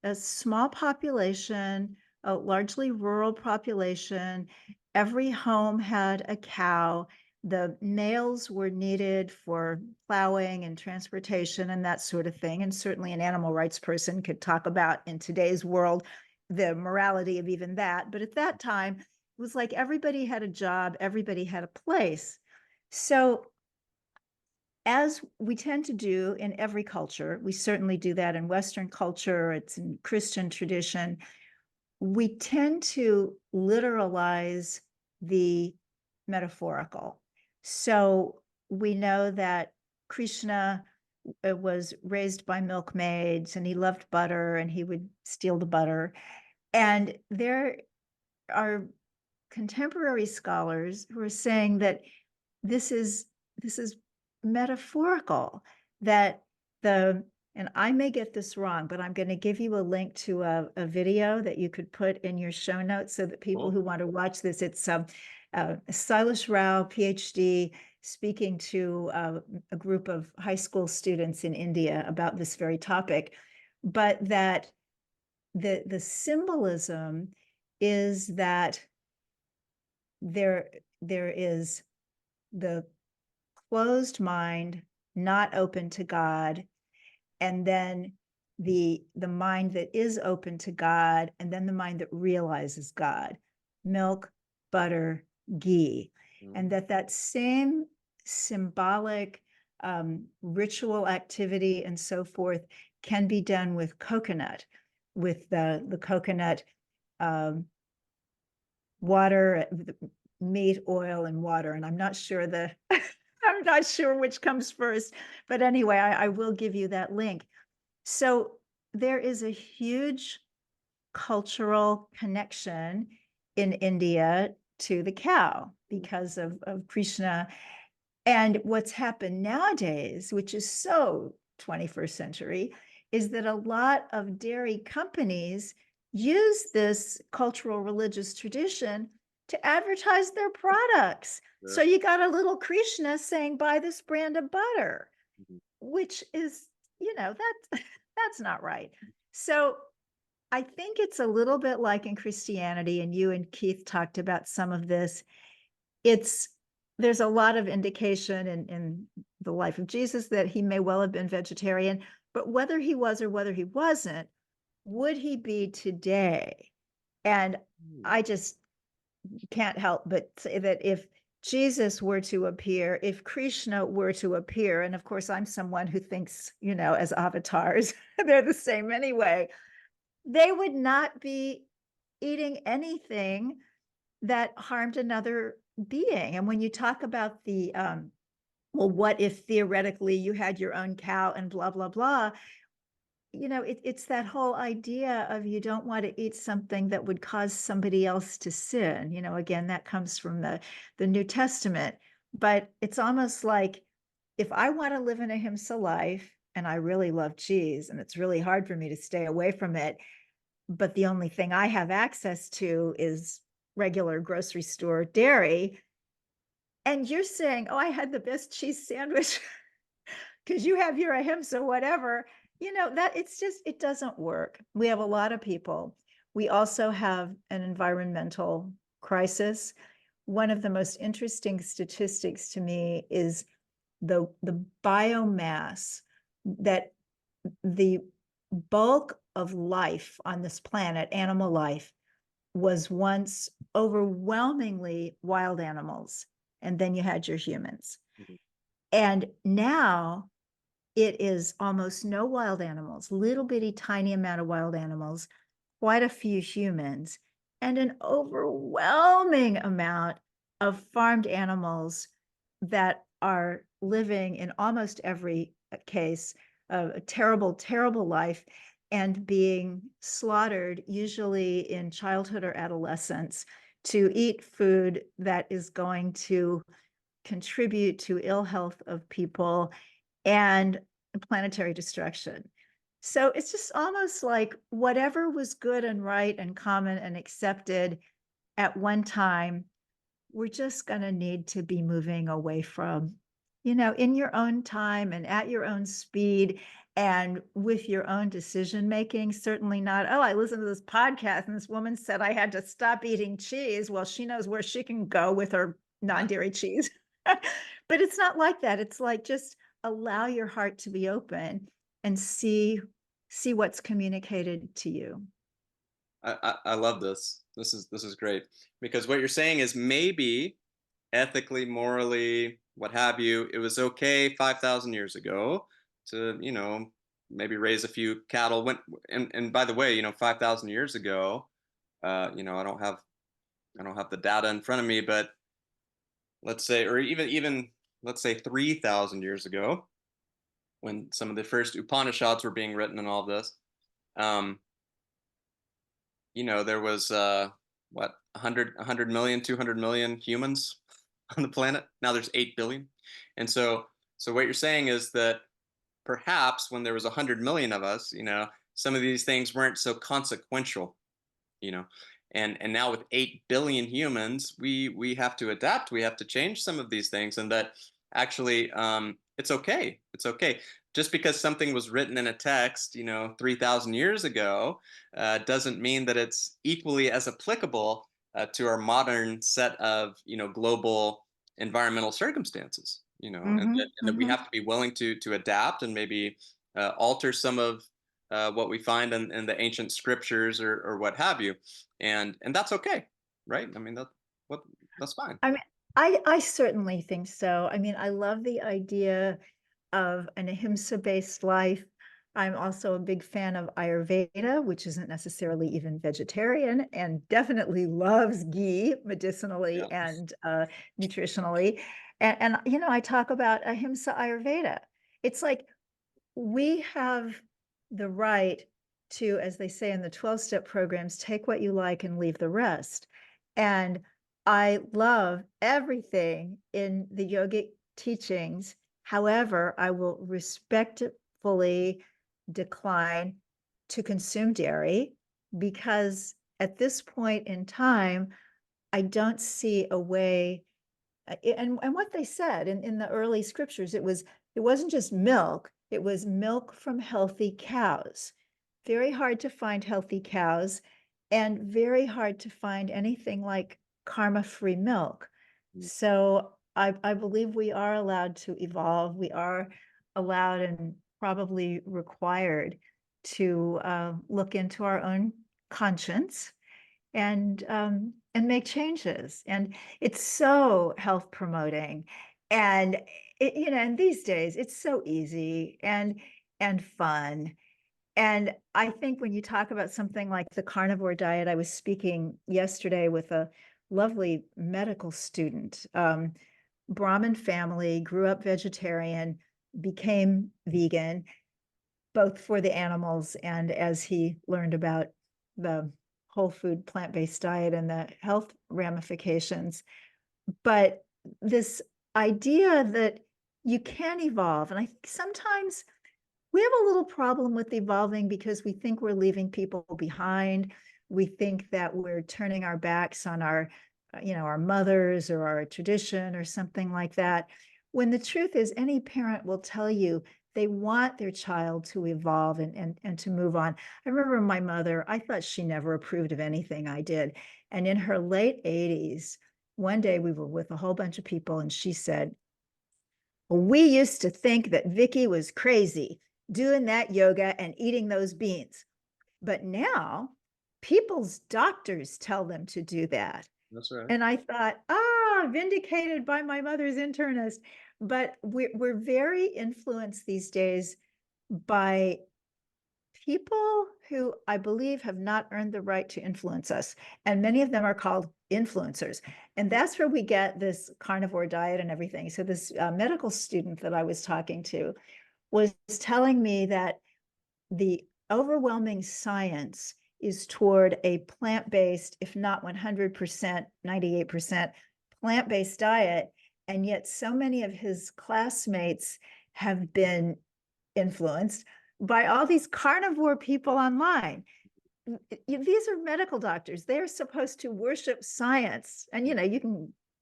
[SPEAKER 2] a small population, a largely rural population, every home had a cow. The males were needed for plowing and transportation and that sort of thing. And certainly an animal rights person could talk about in today's world the morality of even that. But at that time, it was like everybody had a job, everybody had a place. So as we tend to do in every culture, we certainly do that in Western culture, it's in Christian tradition, we tend to literalize the metaphorical. So we know that Krishna was raised by milkmaids and he loved butter and he would steal the butter. And there are contemporary scholars who are saying that this is this is metaphorical, that the and I may get this wrong, but I'm going to give you a link to a video that you could put in your show notes so that people
[SPEAKER 1] Cool.
[SPEAKER 2] who want to watch this, it's Silas Rao, PhD, speaking to a group of high school students in India about this very topic, but that the symbolism is that there is the closed mind, not open to God, and then the mind that is open to God, and then the mind that realizes God. Milk, butter, ghee. And that same symbolic ritual activity and so forth can be done with coconut, with the coconut water, meat, oil, and water. And I'm not sure I'm not sure which comes first, but anyway, I will give you that link. So there is a huge cultural connection in India to the cow because of Krishna. And what's happened nowadays, which is so 21st century, is that a lot of dairy companies use this cultural religious tradition to advertise their products. So you got a little Krishna saying, buy this brand of butter, which is, that's not right. So I think it's a little bit like in Christianity, and you and Keith talked about some of this. There's a lot of indication in the life of Jesus that he may well have been vegetarian, but whether he was or whether he wasn't, would he be today? And I just can't help but say that if Jesus were to appear, if Krishna were to appear, and of course I'm someone who thinks, as avatars, they're the same anyway, they would not be eating anything that harmed another being. And when you talk about the, well, what if theoretically you had your own cow and blah, blah, blah, it's that whole idea of you don't want to eat something that would cause somebody else to sin. Again, that comes from the New Testament. But it's almost like if I want to live an ahimsa life, and I really love cheese, and it's really hard for me to stay away from it, but the only thing I have access to is regular grocery store dairy. And you're saying, oh, I had the best cheese sandwich because you have your ahimsa, whatever, that it doesn't work. We have a lot of people. We also have an environmental crisis. One of the most interesting statistics to me is the biomass, that the bulk of life on this planet, animal life, was once overwhelmingly wild animals. And then you had your humans. And now it is almost no wild animals, little bitty tiny amount of wild animals, quite a few humans, and an overwhelming amount of farmed animals that are living in almost every case a terrible, terrible life and being slaughtered, usually in childhood or adolescence, to eat food that is going to contribute to ill health of people and planetary destruction. So it's just almost like whatever was good and right and common and accepted at one time, we're just going to need to be moving away from, in your own time and at your own speed and with your own decision making. Certainly not, oh, I listened to this podcast and this woman said I had to stop eating cheese. Well, she knows where she can go with her non-dairy cheese. But it's not like that. It's like, just allow your heart to be open and see what's communicated to you.
[SPEAKER 1] I love this. This is great, because what you're saying is maybe ethically, morally, what have you, it was okay 5,000 years ago to, maybe raise a few cattle. And by the way, 5,000 years ago, I don't have the data in front of me, but let's say, or even let's say 3,000 years ago, when some of the first Upanishads were being written and all of this, um, there was what, 100 million, 200 million humans on the planet. Now there's 8 billion. And so what you're saying is that perhaps when there was 100 million of us, some of these things weren't so consequential, you know. And now with 8 billion humans, we have to adapt, we have to change some of these things, and that actually, it's okay. It's okay. Just because something was written in a text, 3,000 years ago, doesn't mean that it's equally as applicable to our modern set of, global environmental circumstances, and that we have to be willing to adapt and maybe alter some of what we find in the ancient scriptures, or what have you, and that's okay, right? I mean, that's fine.
[SPEAKER 2] I mean, I certainly think so. I mean, I love the idea of an ahimsa-based life. I'm also a big fan of Ayurveda, which isn't necessarily even vegetarian and definitely loves ghee medicinally
[SPEAKER 1] Yeah.
[SPEAKER 2] and nutritionally. And I talk about ahimsa Ayurveda. It's like we have the right to, as they say in the 12-step programs, take what you like and leave the rest. And I love everything in the yogic teachings. However, I will respectfully decline to consume dairy, because at this point in time, I don't see a way. And what they said in the early scriptures, it wasn't just milk, it was milk from healthy cows. Very hard to find healthy cows, and very hard to find anything like karma-free milk.
[SPEAKER 1] Mm.
[SPEAKER 2] So I believe we are allowed to evolve. We are allowed and probably required to look into our own conscience and make changes. And it's so health promoting. And and these days it's so easy and fun. And I think when you talk about something like the carnivore diet, I was speaking yesterday with a lovely medical student, Brahmin family, grew up vegetarian, became vegan, both for the animals and as he learned about the whole food plant-based diet and the health ramifications. But this idea that you can evolve, and I think sometimes we have a little problem with evolving because we think we're leaving people behind. We think that we're turning our backs on our mothers or our tradition or something like that. When the truth is, any parent will tell you they want their child to evolve and to move on. I remember my mother, I thought she never approved of anything I did. And in her late 80s, one day we were with a whole bunch of people and she said, we used to think that Vicky was crazy doing that yoga and eating those beans. But now people's doctors tell them to do that.
[SPEAKER 1] That's right.
[SPEAKER 2] And I thought, vindicated by my mother's internist. But we're very influenced these days by people who I believe have not earned the right to influence us. And many of them are called influencers. And that's where we get this carnivore diet and everything. So this medical student that I was talking to was telling me that the overwhelming science is toward a plant-based, if not 100%, 98% plant-based diet. And yet so many of his classmates have been influenced by all these carnivore people online. These are medical doctors. They're supposed to worship science. And,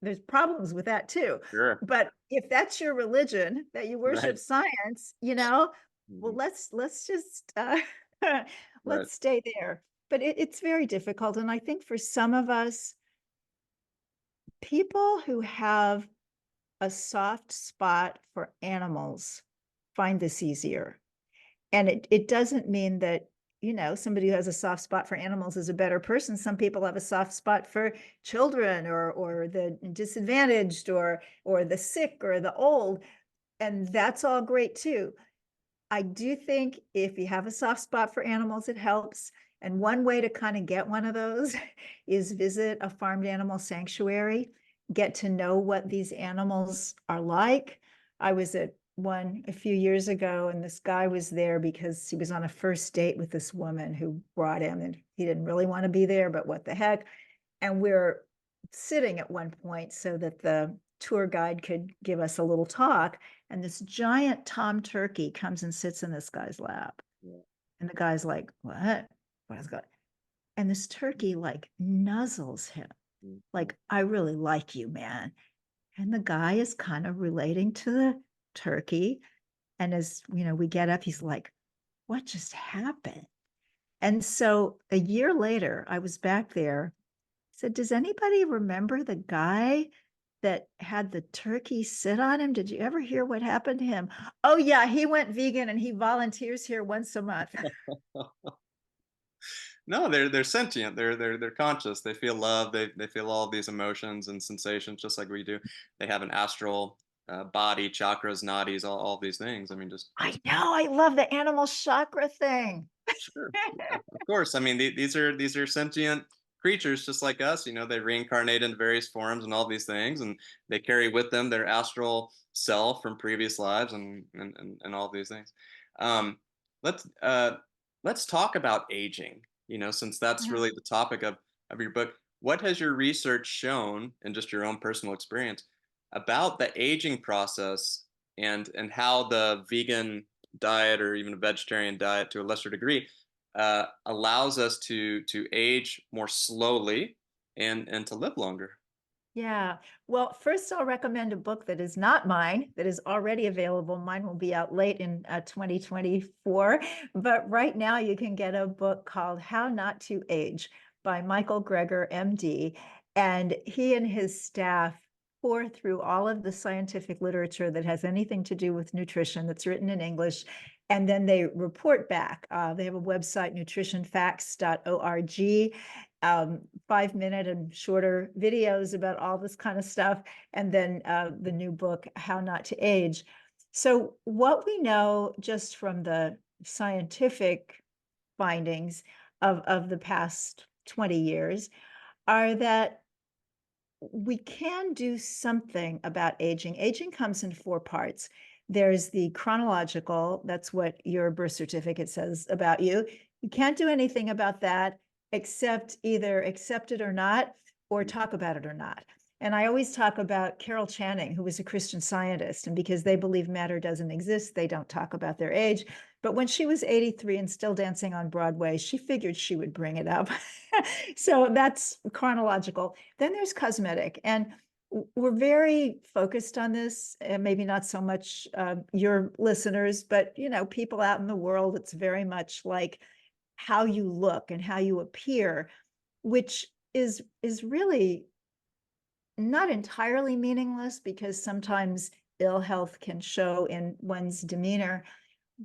[SPEAKER 2] there's problems with that too.
[SPEAKER 1] Sure.
[SPEAKER 2] But if that's your religion, that you worship
[SPEAKER 1] Right.
[SPEAKER 2] science, well,
[SPEAKER 1] Mhm.
[SPEAKER 2] let's just
[SPEAKER 1] Right.
[SPEAKER 2] let's stay there. But it's very difficult. And I think for some of us, people who have a soft spot for animals find this easier. And it doesn't mean that, somebody who has a soft spot for animals is a better person. Some people have a soft spot for children or the disadvantaged or the sick or the old, and that's all great too. I do think if you have a soft spot for animals, it helps. And one way to kind of get one of those is visit a farmed animal sanctuary, get to know what these animals are like. I was at one a few years ago, and this guy was there because he was on a first date with this woman who brought him, and he didn't really want to be there, but what the heck. And we're sitting at one point so that the tour guide could give us a little talk. And this giant tom turkey comes and sits in this guy's lap.
[SPEAKER 1] Yeah.
[SPEAKER 2] And the guy's like, what is going? And this turkey like nuzzles him,
[SPEAKER 1] Mhm.
[SPEAKER 2] like, I really like you, man. And the guy is kind of relating to the turkey. And as we get up, he's like, what just happened? And so a year later, I was back there. I said, does anybody remember the guy that had the turkey sit on him? Did you ever hear what happened to him? Oh yeah, he went vegan and he volunteers here once a month.
[SPEAKER 1] No, they're sentient. They're conscious. They feel love. They feel all these emotions and sensations just like we do. They have an astral body, chakras, nadis, all these things. I mean,
[SPEAKER 2] I
[SPEAKER 1] just
[SPEAKER 2] know, I love the animal chakra thing.
[SPEAKER 1] sure. Yeah, of course. I mean, these are sentient creatures just like us. They reincarnate in various forms and all these things, and they carry with them their astral self from previous lives and all these things. Um, let's uh, let's talk about aging. Since that's
[SPEAKER 2] Mhm.
[SPEAKER 1] really the topic of your book. What has your research shown, and just your own personal experience, about the aging process and how the vegan diet or even a vegetarian diet to a lesser degree allows us to age more slowly and to live longer.
[SPEAKER 2] Yeah. Well, first I'll recommend a book that is not mine, that is already available. Mine will be out late in 2024. But right now you can get a book called How Not to Age by Michael Greger, MD. And he and his staff pour through all of the scientific literature that has anything to do with nutrition that's written in English. And then they report back. They have a website, nutritionfacts.org. 5-minute and shorter videos about all this kind of stuff, and then the new book, How Not to Age. So what we know just from the scientific findings of the past 20 years are that we can do something about aging. Aging comes in 4 parts. There's the chronological, that's what your birth certificate says about you. You can't do anything about that except either accept it or not, or talk about it or not. And I always talk about Carol Channing, who was a Christian Scientist, and because they believe matter doesn't exist, they don't talk about their age. But when she was 83 and still dancing on Broadway, she figured she would bring it up. So that's chronological. Then there's cosmetic, and we're very focused on this, and maybe not so much your listeners, but people out in the world. It's very much like how you look and how you appear, which is really not entirely meaningless because sometimes ill health can show in one's demeanor,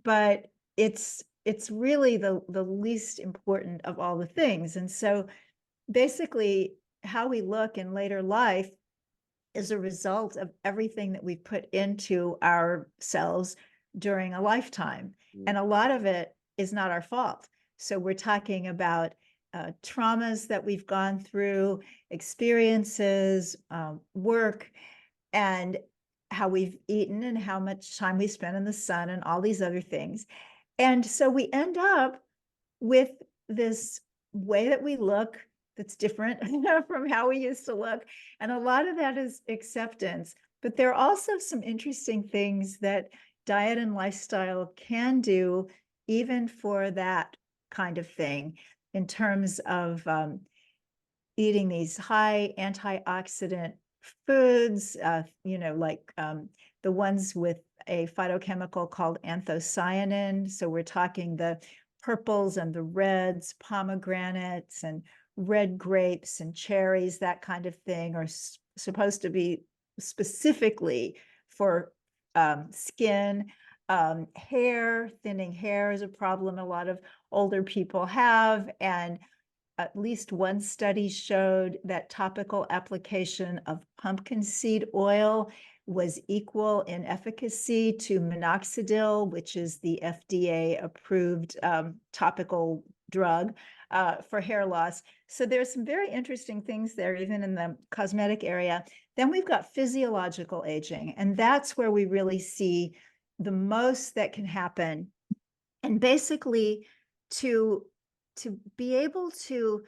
[SPEAKER 2] but it's really the least important of all the things. And so basically how we look in later life is a result of everything that we've put into ourselves during a lifetime.
[SPEAKER 1] Mm.
[SPEAKER 2] And a lot of it is not our fault. So we're talking about traumas that we've gone through, experiences, work, and how we've eaten and how much time we spend in the sun and all these other things. And so we end up with this way that we look that's different from how we used to look. And a lot of that is acceptance. But there are also some interesting things that diet and lifestyle can do, even for that kind of thing, in terms of eating these high antioxidant foods, like the ones with a phytochemical called anthocyanin. So we're talking the purples and the reds, pomegranates and red grapes and cherries, that kind of thing, are supposed to be specifically for skin. Hair, thinning hair is a problem a lot of older people have. And at least one study showed that topical application of pumpkin seed oil was equal in efficacy to minoxidil, which is the FDA approved topical drug for hair loss. So there's some very interesting things there, even in the cosmetic area. Then we've got physiological aging, and that's where we really see the most that can happen. And basically, to be able to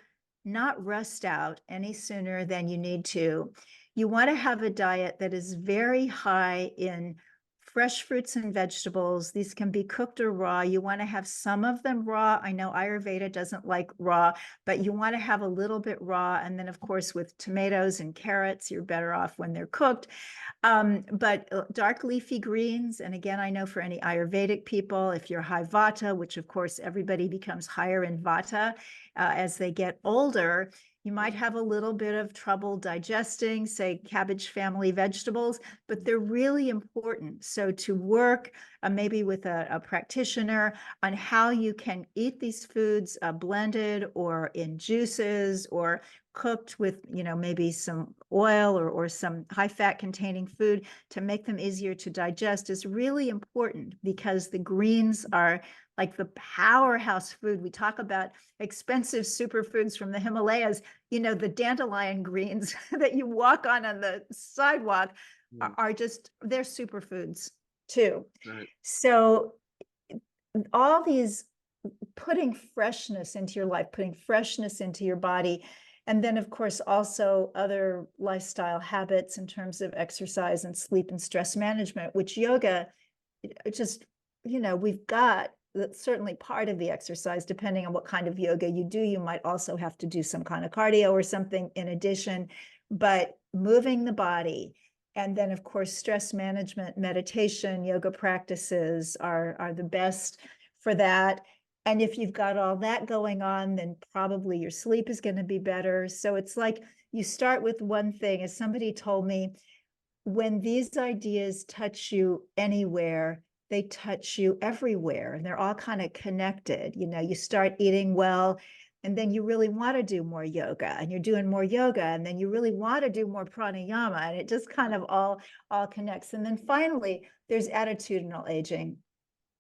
[SPEAKER 2] not rust out any sooner than you need to, you want to have a diet that is very high in fresh fruits and vegetables. These can be cooked or raw. You want to have some of them raw. I know Ayurveda doesn't like raw, but you want to have a little bit raw. And then, of course, with tomatoes and carrots, you're better off when they're cooked. But dark leafy greens, and again, I know for any Ayurvedic people, if you're high Vata, which of course everybody becomes higher in Vata as they get older, you might have a little bit of trouble digesting, say, cabbage family vegetables, but they're really important. So to work maybe with a practitioner on how you can eat these foods blended or in juices or cooked with, maybe some oil or some high fat containing food to make them easier to digest is really important, because the greens are like the powerhouse food. We talk about expensive superfoods from the Himalayas, the dandelion greens that you walk on the sidewalk are just, they're superfoods too.
[SPEAKER 1] Right.
[SPEAKER 2] So all these, putting freshness into your life, putting freshness into your body. And then, of course, also other lifestyle habits in terms of exercise and sleep and stress management, which yoga just, we've got. That's certainly part of the exercise. Depending on what kind of yoga you do, you might also have to do some kind of cardio or something in addition. But moving the body, and then, of course, stress management, meditation, yoga practices are the best for that. And if you've got all that going on, then probably your sleep is going to be better. So it's like you start with one thing. As somebody told me, when these ideas touch you anywhere, they touch you everywhere, and they're all kind of connected. You start eating well, and then you really want to do more yoga, and you're doing more yoga, and then you really want to do more pranayama, and it just kind of all connects. And then finally, there's attitudinal aging.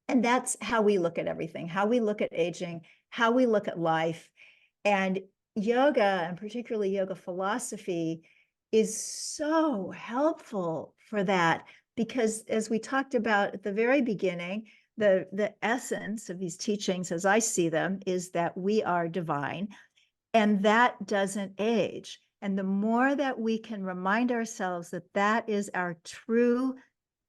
[SPEAKER 2] And that's how we look at everything, how we look at aging, how we look at life. And yoga, and particularly yoga philosophy, is so helpful for that, because as we talked about at the very beginning, the essence of these teachings, as I see them, is that we are divine, and that doesn't age. And the more that we can remind ourselves that that is our true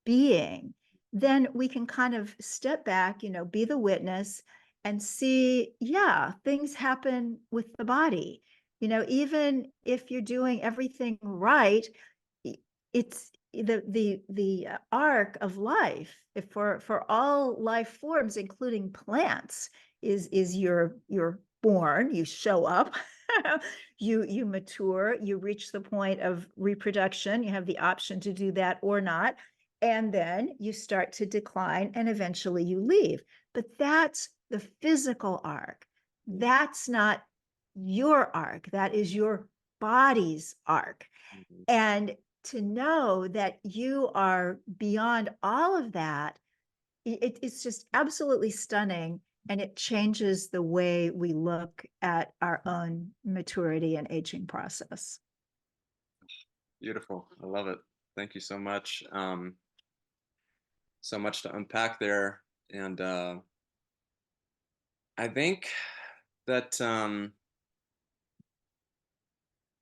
[SPEAKER 2] being, then we can kind of step back, be the witness and see, yeah, things happen with the body. Even if you're doing everything right, it's the arc of life for all life forms, including plants, is you're born, you show up, you mature, you reach the point of reproduction, you have the option to do that or not, and then you start to decline, and eventually you leave. But that's the physical arc. That's not your arc. That is your body's arc. And to know that you are beyond all of that, it's just absolutely stunning. and it changes the way we look at our own maturity and aging process.
[SPEAKER 1] Beautiful. I love it. Thank you so much. So much to unpack there. And I think that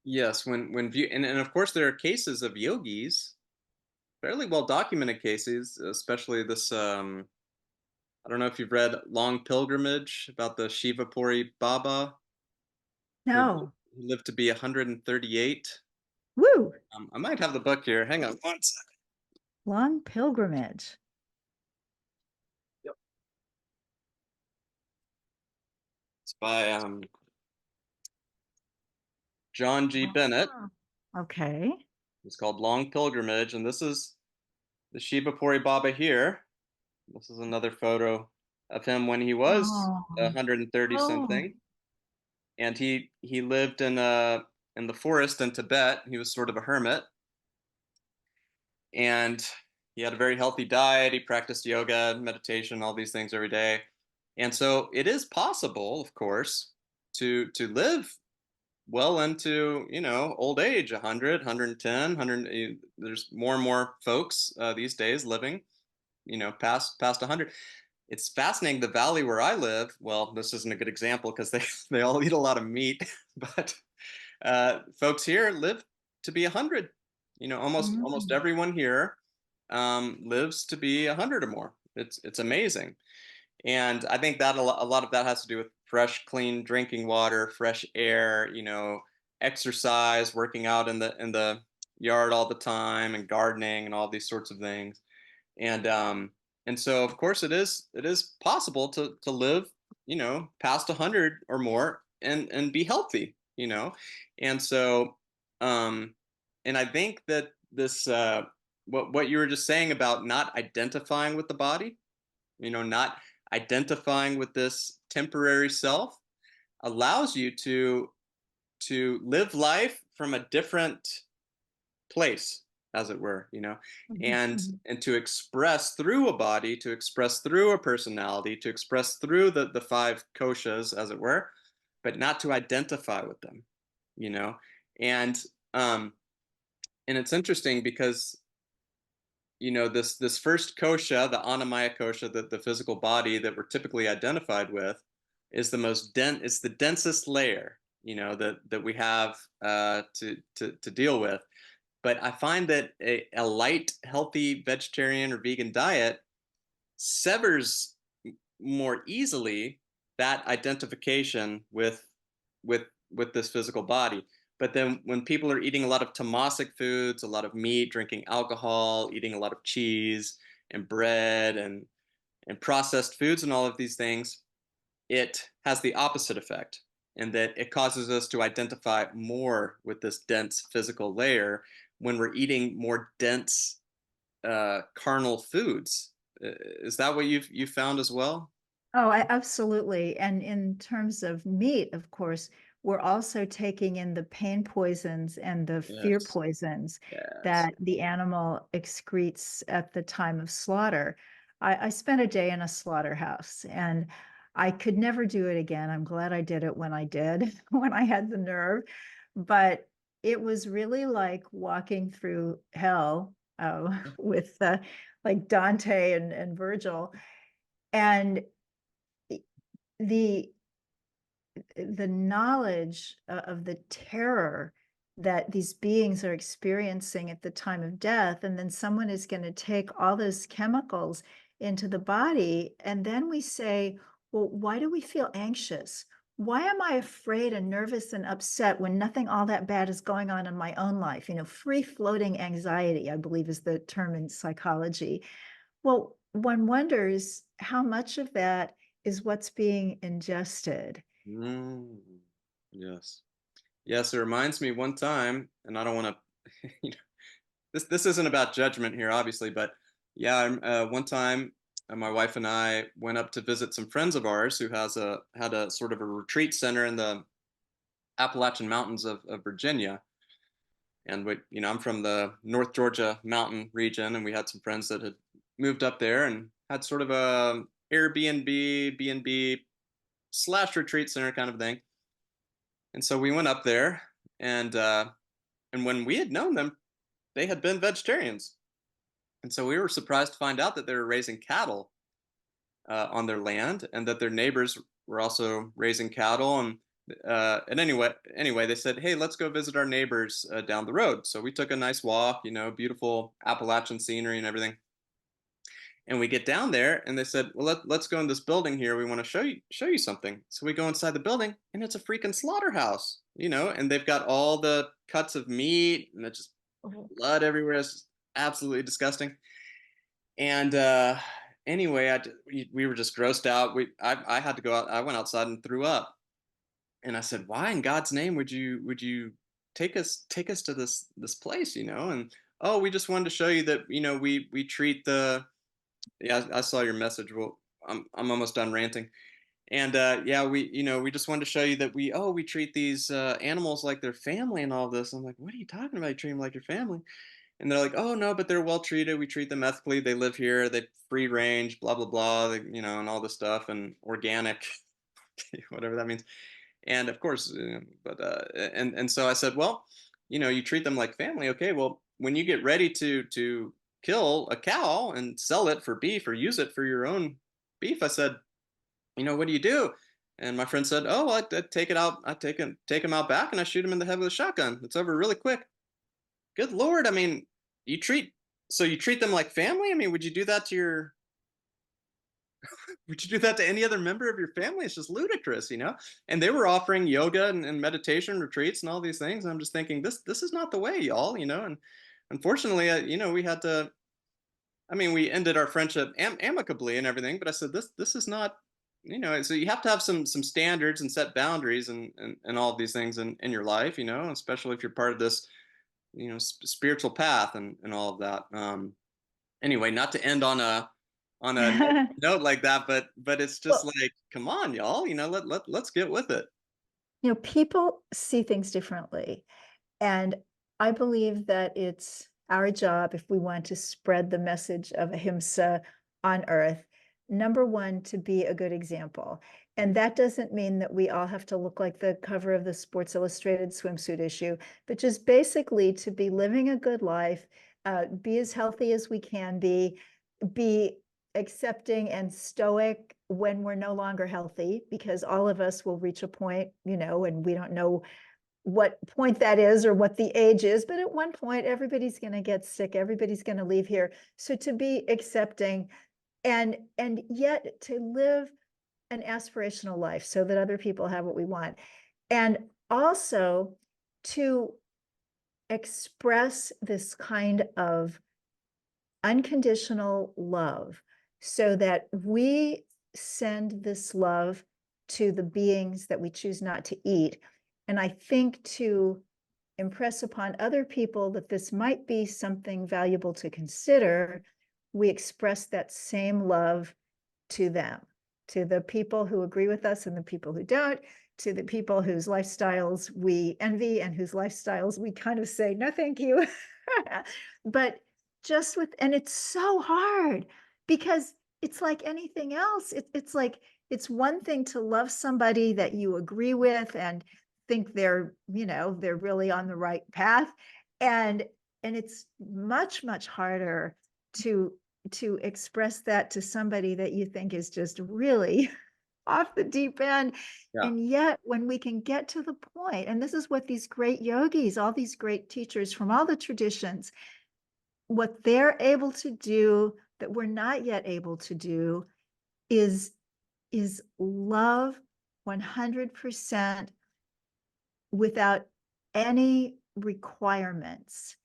[SPEAKER 1] yes, when view and of course there are cases of yogis, fairly well documented cases, especially this I don't know if you've read Long Pilgrimage about the Shivapuri Baba
[SPEAKER 2] No.
[SPEAKER 1] who lived to be 138.
[SPEAKER 2] Woo!
[SPEAKER 1] I might have the book here. Hang on one second.
[SPEAKER 2] Long pilgrimage.
[SPEAKER 1] Yep. It's by John G. Bennett.
[SPEAKER 2] Ah, okay.
[SPEAKER 1] It's called Long Pilgrimage, and this is the Shivapuri Baba here. This is another photo of him when he was
[SPEAKER 2] Oh,
[SPEAKER 1] 130
[SPEAKER 2] oh.
[SPEAKER 1] something, and he lived in the forest in Tibet. He was sort of a hermit, and he had a very healthy diet. He practiced yoga, meditation, all these things every day, and so it is possible, of course, to live well into old age, 100, 110, 100. There's more and more folks these days living past 100. It's fascinating. The valley where I live, well, this isn't a good example because they all eat a lot of meat, but folks here live to be 100. Almost
[SPEAKER 2] Mm.
[SPEAKER 1] everyone here lives to be 100 or more. It's amazing. And I think that a lot of that has to do with fresh, clean drinking water, fresh air, exercise, working out in the yard all the time, and gardening and all these sorts of things. And so of course it is possible to live past 100 or more and be healthy. And so um and I think that this what you were just saying about not identifying with the body, not identifying with this temporary self, allows you to live life from a different place, as it were,
[SPEAKER 2] Mhm,
[SPEAKER 1] and
[SPEAKER 2] mhm,
[SPEAKER 1] and to express through a body, to express through a personality, to express through the five koshas, as it were, but not to identify with them, you know and um and it's interesting because this first kosha, the anamaya kosha, the physical body that we're typically identified with, is the most dense. It's the densest layer, that we have to deal with. But I find that a light, healthy vegetarian or vegan diet severs more easily that identification with this physical body. But then when people are eating a lot of tamasic foods, a lot of meat, drinking alcohol, eating a lot of cheese and bread and processed foods and all of these things, it has the opposite effect, in that it causes us to identify more with this dense physical layer when we're eating more dense carnal foods. Is that what you've found as well?
[SPEAKER 2] Oh, absolutely. And in terms of meat, of course, we're also taking in the pain poisons and the fear
[SPEAKER 1] Yes.
[SPEAKER 2] poisons
[SPEAKER 1] Yes.
[SPEAKER 2] that the animal excretes at the time of slaughter. I spent a day in a slaughterhouse and I could never do it again. I'm glad I did it when I did, when I had the nerve. But it was really like walking through hell with like Dante and Virgil. And the the knowledge of the terror that these beings are experiencing at the time of death, and then someone is going to take all those chemicals into the body, and then we say, well, why do we feel anxious? Why am I afraid and nervous and upset when nothing all that bad is going on in my own life? Free floating anxiety, I believe, is the term in psychology. Well, one wonders how much of that is what's being ingested.
[SPEAKER 1] Mm, yes. Yes, it reminds me one time, and I don't want to. This isn't about judgment here, obviously, but yeah, one time my wife and I went up to visit some friends of ours who had a sort of a retreat center in the Appalachian Mountains of Virginia. And I'm from the North Georgia mountain region, and we had some friends that had moved up there and had sort of a Airbnb, B&B slash retreat center kind of thing. And so we went up there, and when we had known them, they had been vegetarians. And so we were surprised to find out that they were raising cattle on their land, and that their neighbors were also raising cattle. And anyway, they said, "Hey, let's go visit our neighbors down the road." So we took a nice walk, beautiful Appalachian scenery and everything. And we get down there, and they said, "Well, let's go in this building here. We want to show you something." So we go inside the building, and it's a freaking slaughterhouse, and they've got all the cuts of meat, and it's just
[SPEAKER 2] Mhm.
[SPEAKER 1] blood everywhere. It's just absolutely disgusting. And anyway, we were just grossed out. I had to go out. I went outside and threw up. And I said, "Why in God's name would you take us to this place?" And, "Oh, we just wanted to show you that we treat the." Yeah, I saw your message. Well, I'm almost done ranting. And yeah, we just wanted to show you that we treat these animals like their family and all this. I'm like, "What are you talking about? You treat them like your family?" And they're like, "Oh no, but they're well treated. We treat them ethically. They live here. They free range, blah blah blah, and all this stuff, and organic, whatever that means." And of course, but and so I said, "Well, you treat them like family. Okay, well, when you get ready to kill a cow and sell it for beef or use it for your own beef," I said, "what do you do?" And my friend said, "Oh, I take it out. I take him out back, and I shoot him in the head with a shotgun. It's over really quick." Good Lord. I mean, you treat you treat them like family? I mean, would you do that to any other member of your family? It's just ludicrous. And they were offering yoga and meditation retreats and all these things. And I'm just thinking, this is not the way, y'all. And unfortunately, we had to. I mean, we ended our friendship amicably and everything, but I said this is not. So you have to have some standards and set boundaries and all of these things in your life. Especially if you're part of this spiritual path and all of that. Anyway, not to end on a note like that, but it's just
[SPEAKER 2] Well,
[SPEAKER 1] like, come on, y'all, let's get with it.
[SPEAKER 2] people see things differently. And I believe that it's our job, if we want to spread the message of ahimsa on earth, number one, to be a good example. And that doesn't mean that we all have to look like the cover of the Sports Illustrated swimsuit issue, but just basically to be living a good life, be as healthy as we can be accepting and stoic when we're no longer healthy, because all of us will reach a point, and we don't know what point that is or what the age is, but at one point everybody's going to get sick, everybody's going to leave here. So to be accepting and yet to live an aspirational life so that other people have what we want, and also to express this kind of unconditional love so that we send this love to the beings that we choose not to eat. And I think to impress upon other people that this might be something valuable to consider, we express that same love to them, to the people who agree with us and the people who don't, to the people whose lifestyles we envy and whose lifestyles we kind of say, no, thank you. But and it's so hard because it's like anything else. It's like, it's one thing to love somebody that you agree with and think they're really on the right path. And it's much, much harder to express that to somebody that you think is just really off the deep end.
[SPEAKER 1] Yeah.
[SPEAKER 2] And yet, when we can get to the point, and this is what these great yogis, all these great teachers from all the traditions, what they're able to do that we're not yet able to do is love 100% without any requirements.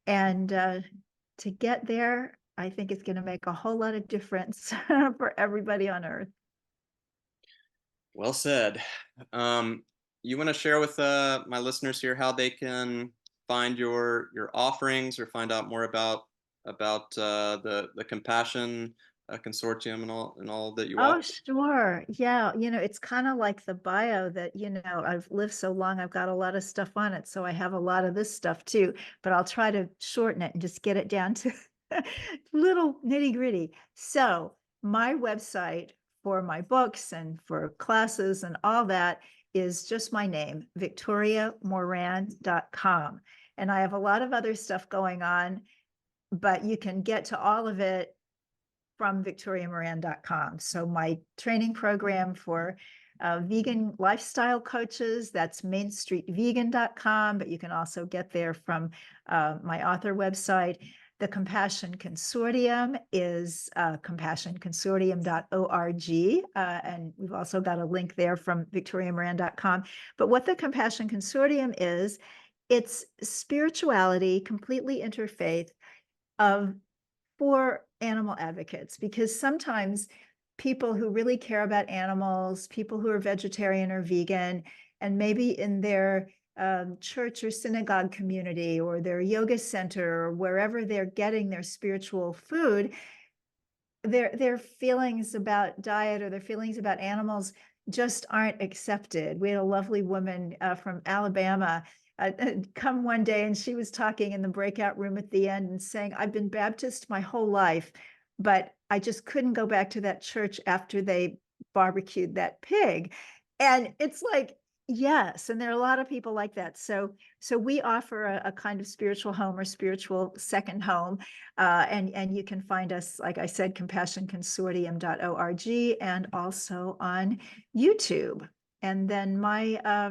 [SPEAKER 2] And to get there, I think it's going to make a whole lot of difference for everybody on earth.
[SPEAKER 1] Well said. You want to share with my listeners here how they can find your offerings or find out more about the Compassion Consortium and all that you
[SPEAKER 2] Oh,
[SPEAKER 1] offer?
[SPEAKER 2] sure. Yeah. It's kind of like the bio that, I've lived so long, I've got a lot of stuff on it. So I have a lot of this stuff too, but I'll try to shorten it and just get it down to little nitty gritty. So my website for my books and for classes and all that is just my name, victoriamoran.com. And I have a lot of other stuff going on, but you can get to all of it from victoriamoran.com. So my training program for vegan lifestyle coaches, that's mainstreetvegan.com, but you can also get there from my author website. The Compassion Consortium is compassionconsortium.org. And we've also got a link there from victoriamoran.com. But what the Compassion Consortium is, it's spirituality, completely interfaith, for animal advocates, because sometimes people who really care about animals, people who are vegetarian or vegan, and maybe in their church or synagogue community or their yoga center or wherever they're getting their spiritual food, their feelings about diet or their feelings about animals just aren't accepted. We had a lovely woman from Alabama come one day, and she was talking in the breakout room at the end and saying, I've been Baptist my whole life, but I just couldn't go back to that church after they barbecued that pig. And it's like, yes, and there are a lot of people like that. So we offer a kind of spiritual home or spiritual second home. And you can find us, like I said, compassionconsortium.org, and also on YouTube. And then my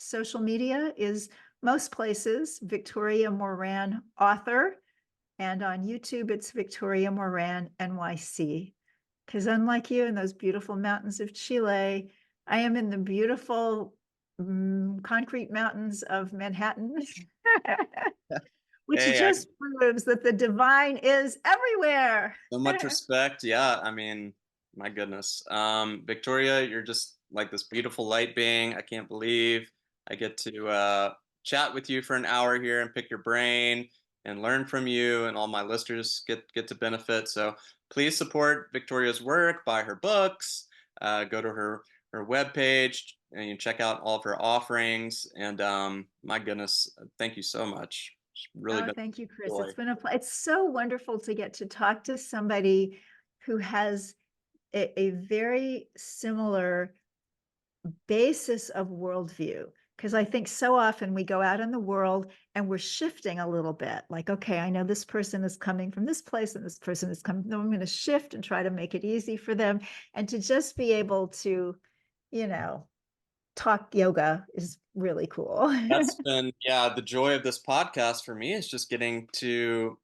[SPEAKER 2] social media is most places Victoria Moran author, and on YouTube it's Victoria Moran NYC. Because unlike you in those beautiful mountains of Chile, I am in the beautiful concrete mountains of Manhattan, which
[SPEAKER 1] Hey,
[SPEAKER 2] just proves that the divine is everywhere.
[SPEAKER 1] so much respect. Yeah, I mean, my goodness. Victoria, you're just like this beautiful light being. I can't believe I get to chat with you for an hour here and pick your brain and learn from you, and all my listeners get to benefit. So please support Victoria's work, buy her books, go to her webpage, and you check out all of her offerings. And my goodness, thank you so much. It's really
[SPEAKER 2] Oh,
[SPEAKER 1] been
[SPEAKER 2] thank you,
[SPEAKER 1] a
[SPEAKER 2] Chris.
[SPEAKER 1] joy.
[SPEAKER 2] It's so wonderful to get to talk to somebody who has a very similar basis of worldview. Because I think so often we go out in the world and we're shifting a little bit. Like, okay, I know this person is coming from this place and this person is coming. No, I'm going to shift and try to make it easy for them. And to just be able to, talk yoga is really cool.
[SPEAKER 1] That's been, yeah, the joy of this podcast for me is just getting to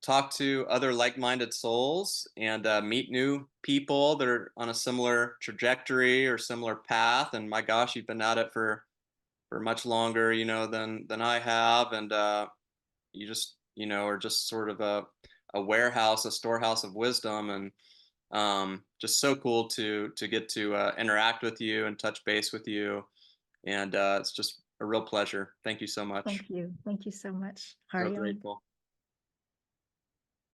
[SPEAKER 1] talk to other like-minded souls and meet new people that are on a similar trajectory or similar path. And my gosh, you've been at it for much longer, than I have, and you just, are just sort of a warehouse, a storehouse of wisdom, and just so cool to get to interact with you and touch base with you. And it's just a real pleasure. Thank you so much.
[SPEAKER 2] Thank you. Thank you so much.
[SPEAKER 1] So
[SPEAKER 2] Hariom.
[SPEAKER 1] grateful.